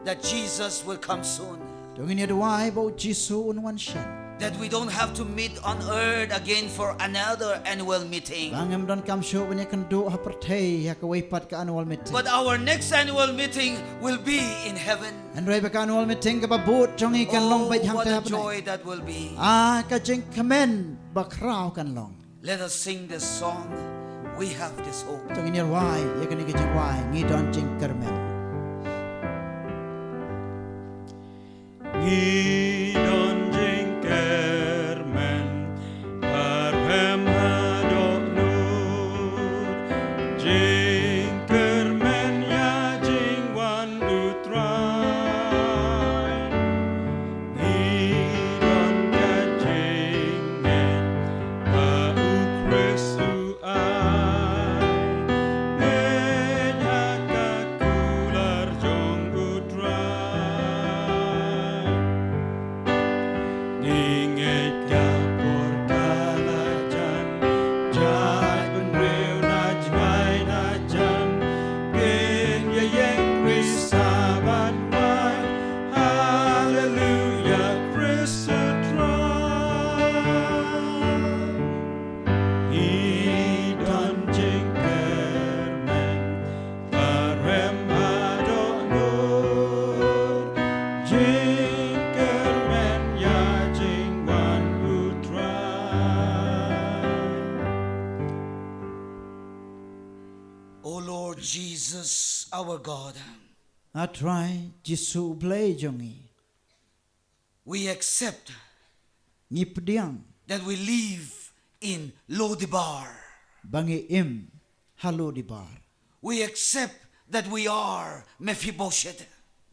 that Jesus will come soon, Tungin ya duai bo Jisu unwan shan. that we don't have to meet on earth again for another annual meeting. Bangam don kam show banya kan do hapertay ya ka waipat ka annual meeting. But our next annual meeting will be in heaven. And rai ba ka annual meeting ka babut chong ikan long Oh, bait hang what ta a hapna. joy that will be. Ka jing kamen ba kraw kan long. Let us sing this song. We have this hope. Tong ini wai ya kani ke wai ngi don jing kermen. Ngidon jingkermen parhem hadok nur jingkermen ya jingwan utrai ngidon kajingen pa ukresu ai meja kakular jong utrai Ingat kapor kalajan Jai penreu najnai najan King ya yang risabat wai Hallelujah Christutrai Idon jingkermen Parem adok nur Jingkermen ya jingwan utrai O Lord Jesus, our God, Atrai Jisu blai jongi we accept ngi pediang that we live in Lodibar. bangi im halo di bar. We accept that we are Mephibosheth,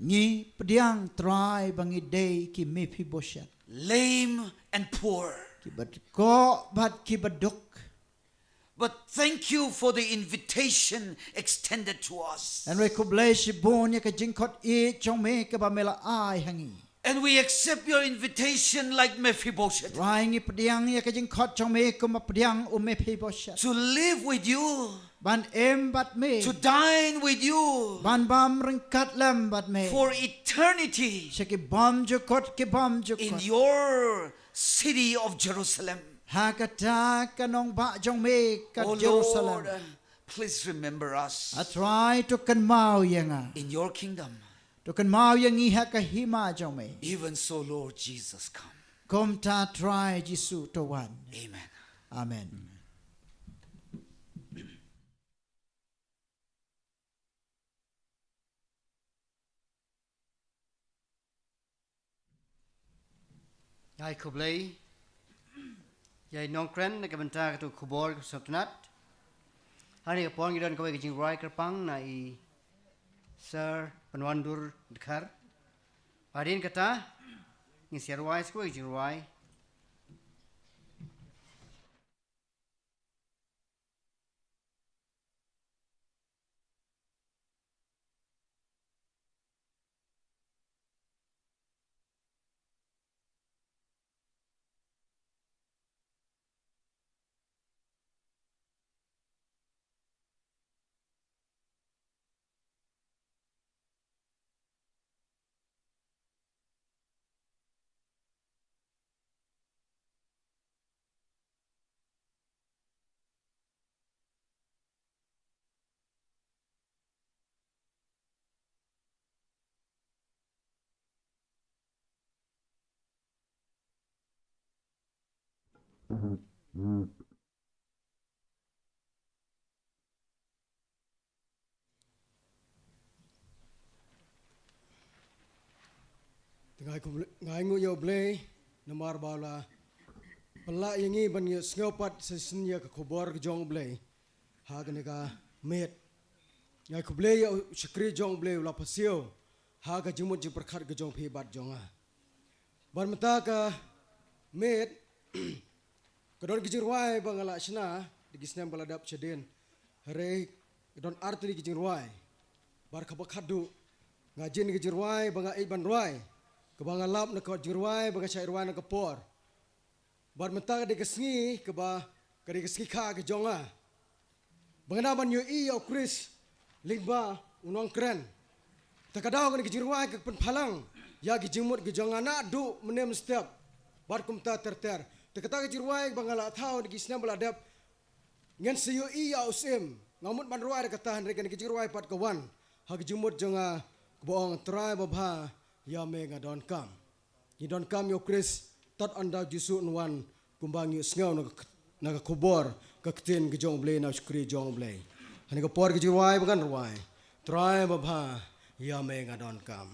Ngi pediang try bangi day ki mepi boshat. lame and poor. Ki bad ko bad ki baduk. But thank you for the invitation extended to us. And we ko blai si bon ya ka jingkot e chong me ka ba mela ai hangi. And we accept your invitation like Mephibosheth Rai ngi pediang ya ka jingkot chong me ko ma pediang mepi boshat. to live with you, Ban em bat me. to dine with you Ban bam ringkat lam bat me. for eternity Saki bam jukot ki bam in jukot. your city of Jerusalem. Hakata kanong ba jong me ka Oh Jerusalem. Lord, please remember us I try to kan mau yang in your kingdom. to kan mau yang iha ka hima jong me. Even so, Lord Jesus, come. Kom ta try Jisu to wan. Amen. Amen. Yai kublai. Yai nongkren na kabanta ka tu kubor sabtunat. Hari ka pon gidan kawai kajing rai kerpang na I Sir Penwandur Dekhar. Padin kata ni siarwai kawai kajing rai. Ngai ngu yo blei namar bala pala yangi ban yo sngopat sesnya ka khobor ka jong blei ha ka ka met ngai ku blei yo shkri jong blei la pasio ha ka jumut ji prakhat ka jong phi bat jonga ban mata ka met ka don gijirwai bangala shna digisnam bala dap chedin hare don artli gijirwai bar ka bakhadu ngajin gijirwai banga iban roi Kebang alap nak kau jirwai, bang cairwai nak kepor. Bar mentang di kesngi, keba kari kesngi kah ke jonga. Bang naban yo I au Chris, lingba unang keren. Takadau kan ke jirwai ke penpalang, ya ke jimut ke jonga nak du menem setiap. Bar kumta terter. Takata ke jirwai bang alap tahu di kisna beladap. Ngan seyo I au sim, ngamut ban ruai kata hendak ke jirwai pat kawan. Hak jimut jonga keboang try babha. Ya mega don kam. Ni don kam yo Chris tat anda jusu nwan kumbang yo sngaw naga kubor kaktin ke jong blay na skri jong blay hani ka por ke jiwai bagan ruai try babha ya me ngadon kam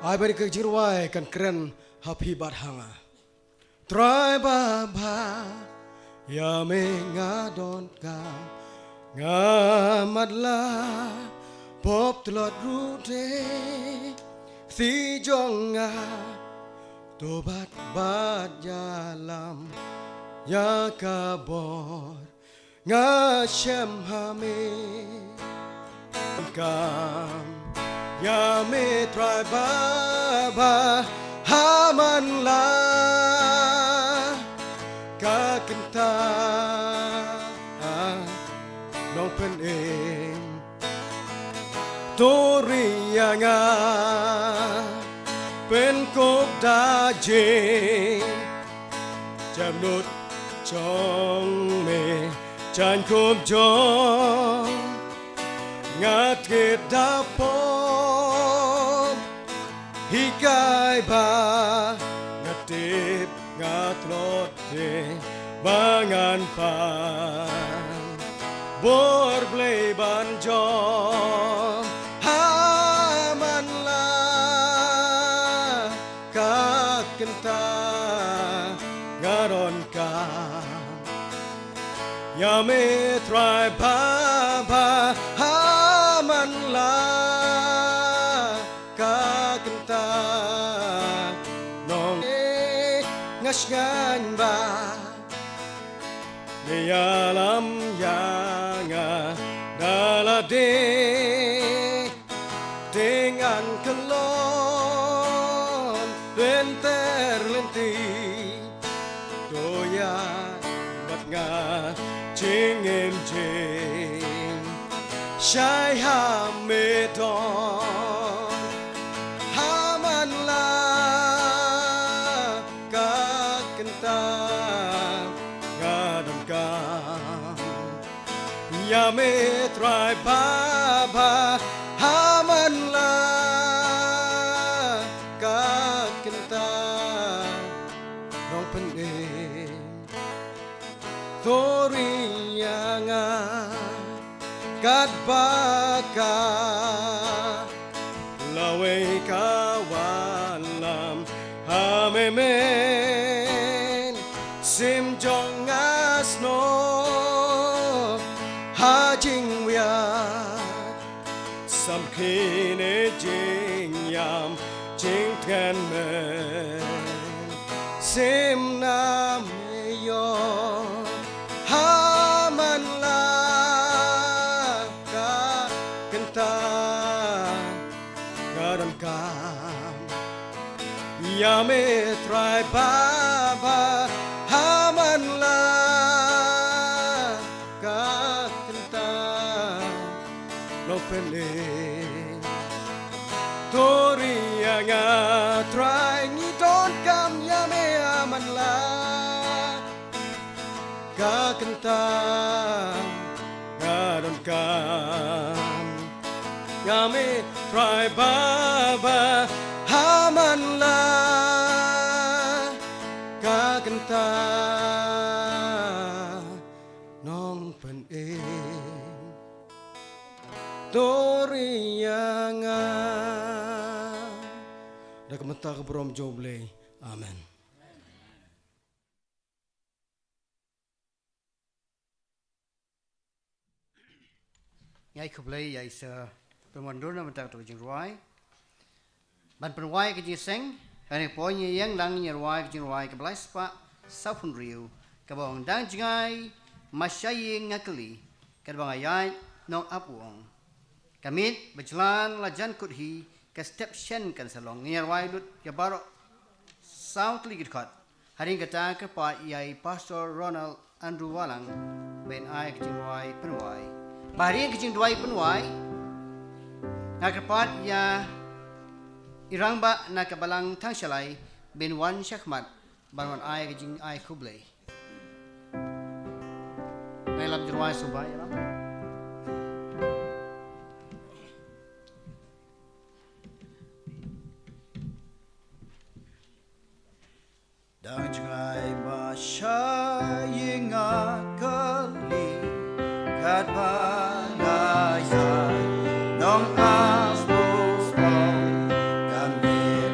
ai bari ke jiwai kan kren happy bat hanga try babha ya me ngadon kam ngamadla pop telot rute si jonga tobat bat jalam ya kabor ngashem hame kam ya me try baba haman la ka kenta nong pen em Torianga bên cốc đá dê chạm nốt trong mê tràn khốp gió ngát ghét đá bom hi cai ba ngát tếp ngát lót đê ba ngàn phàn bor blei ban gió ya me try baba haman la ka kenta nong ngas ngan ba ya lam ya nga dala de dengan kelon lenter lenti doya bat nga Ching em ching Shai ha me don Haman la Ka kenta Gadam kam Ya me try baba Haman la Ka kenta Nong pendek Torianga kat baka lawe kawalam hamemen sim jong asno hajing wia samkine jing yam jing tgan men sim na yo haman la ka kenta garam kam ya me try baba haman la ka kenta no pele torianga try ni don't come ya me haman la ka kenta gadon kam yame try baba haman la ka kenta nong pen e torianga dak mata ke brom joble amen. Yai kublai yai sa pemandur na mentak tu jing ruai ban penruai ke jing seng ani ponya yang lang nya ruai ke jing ruai ke blai spa saupun riu ke bang dang jingai masyai ngakli ke bang ayai nong apuong kamit berjalan lajan kudhi ke step shen kan salong nya ruai lut ke barok south ligit khat hari kata ke pa yai pastor Ronald Andrew Walang ben ai ke jing ruai penruai Bahari kecing duai penuai, nak kepat ya irang ba nak kebalang Thangshalai bin wan syakmat banwan ai kecing ai kublai. Dalam jeruai subai lam. Dang jangai ma shayinga kali kat palaya nong asbus bong kamit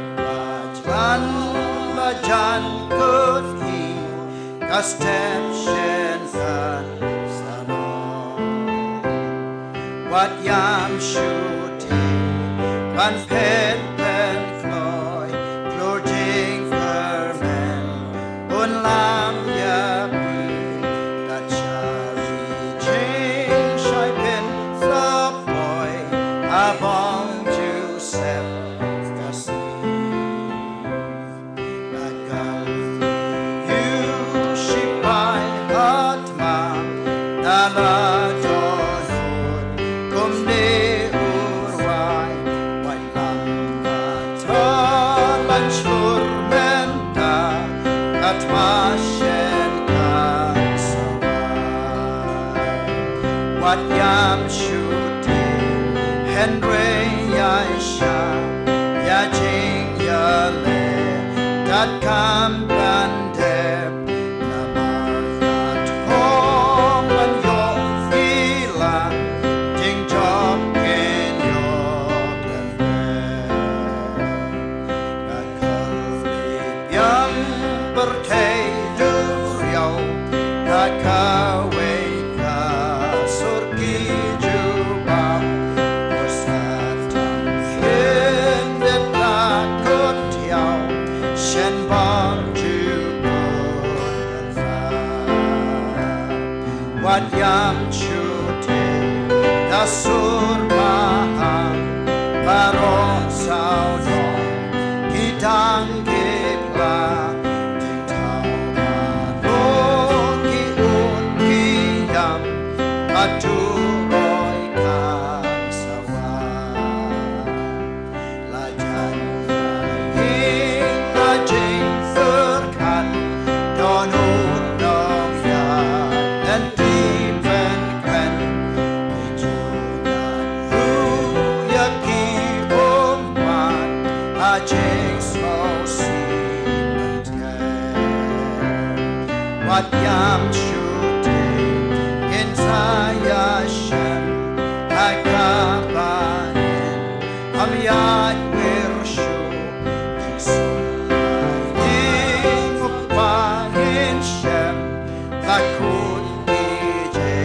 bajan kuthi kastep shen kan sanon wat yam shuti ban pet pen kloy klojing fermen un lam ya pi dat shari ching shai pen sub boy abong Joseph Khasi Nagal you shipai hatma dala jonod kumne urwai wai lam katalan shurmenta katma shen kasawai wat yam shuti Henry Yaisha Ya Jing Ya Le Dat Kam Ban Deb Namar Dat Hong Ban Yo Vila Jing Job Kin Yo Glen Dat Kalli Byang Berkei Duryau Dat Kawe Ka Surki Jubam Shen bong ju wat yam chuti da sur maham barong sao dong kitang kipla ting tao ma do ki un ki yam atu roi kan sawa la jan Jing Furkan Don Hut Dong Ya and Deepen Kwen Ijunan Hu Yaki Bum Wan A Jing Small Seement Wat Yam Shuti Ginsaya Shem Hakabanin Amyat Wirshu Lakun Ijen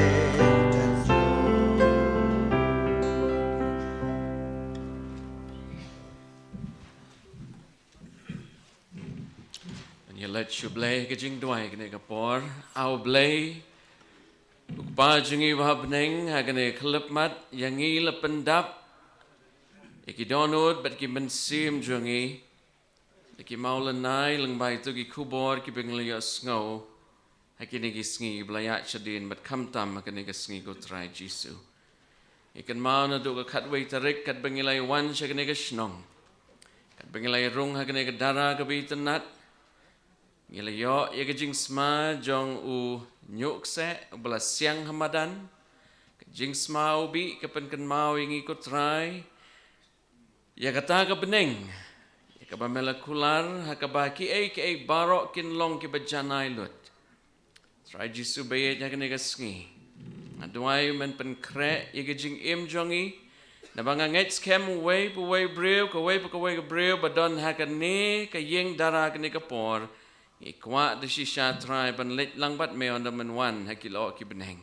And you let you blay cái jing đuôi cái này cái por ao blay ba jing y hab neng ha cái này clip mat yang y là pendap cái donut but cái mình sim jing y cái mau lên nai lưng bài tu cái kubor cái beng laya snow cái này cái sngi blaya chadin but kam tam cái này cái sngi go try Jesu cái mau na du cái khát way tarik cái beng laya one cái này cái snong cái beng laya rung cái này cái dara cái bị tân nát Ngila yo cái jing sma jong u nyuk se bala siang hamadan jing sma ubi kapan kan mau ingi ko try ya kata ka beneng ya ka bamela kular ha ka ba ki ai barok kin long ki bajanai lut try Jesu bayet ya ka sngi adwai men pen kre ya ka jing im jongi na banga ngets kem way brew ka way brew badon ha ka ne ka yeng dara ka ne ka por Ikwa de shisha try ban let lang bat me on the man one hakilo ki beneng.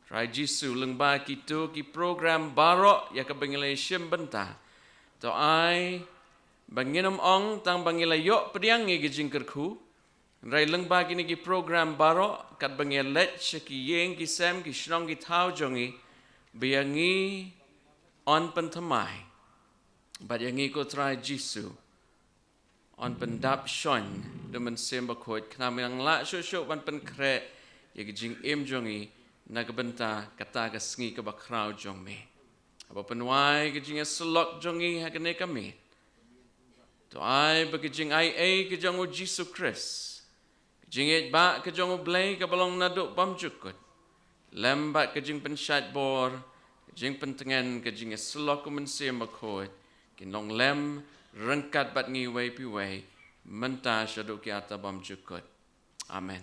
Try Jesu leng ba ki tu ki program baro ya ka bangilay shim banta. To ai banginom ong tang bangilay yo pediang ngi gijing kerku. Rai leng ba ki program baro kat bangil let ki yeng ki sem ki shrong ki thau jongi biangi on pentamai. But yangi ko try Jesu. On pendap shon demen semba khoi khna yang la sho ban pen kre ye jing em jongi na ka benta kata ka sngi ka bakrau jong me aba penwai ke jing slok jongi ha ka ne ka me to ai ba ke jing ai ke jong Jesus Christ jing et ba ke jong blai ka balong na do bam chukut lem ba ke jing pen shat bor jing pen tengen ke jing slok men semba khoi kin long lem rengkat bat ngi way pi way Menta shaduk ya tabam chukut. Amen.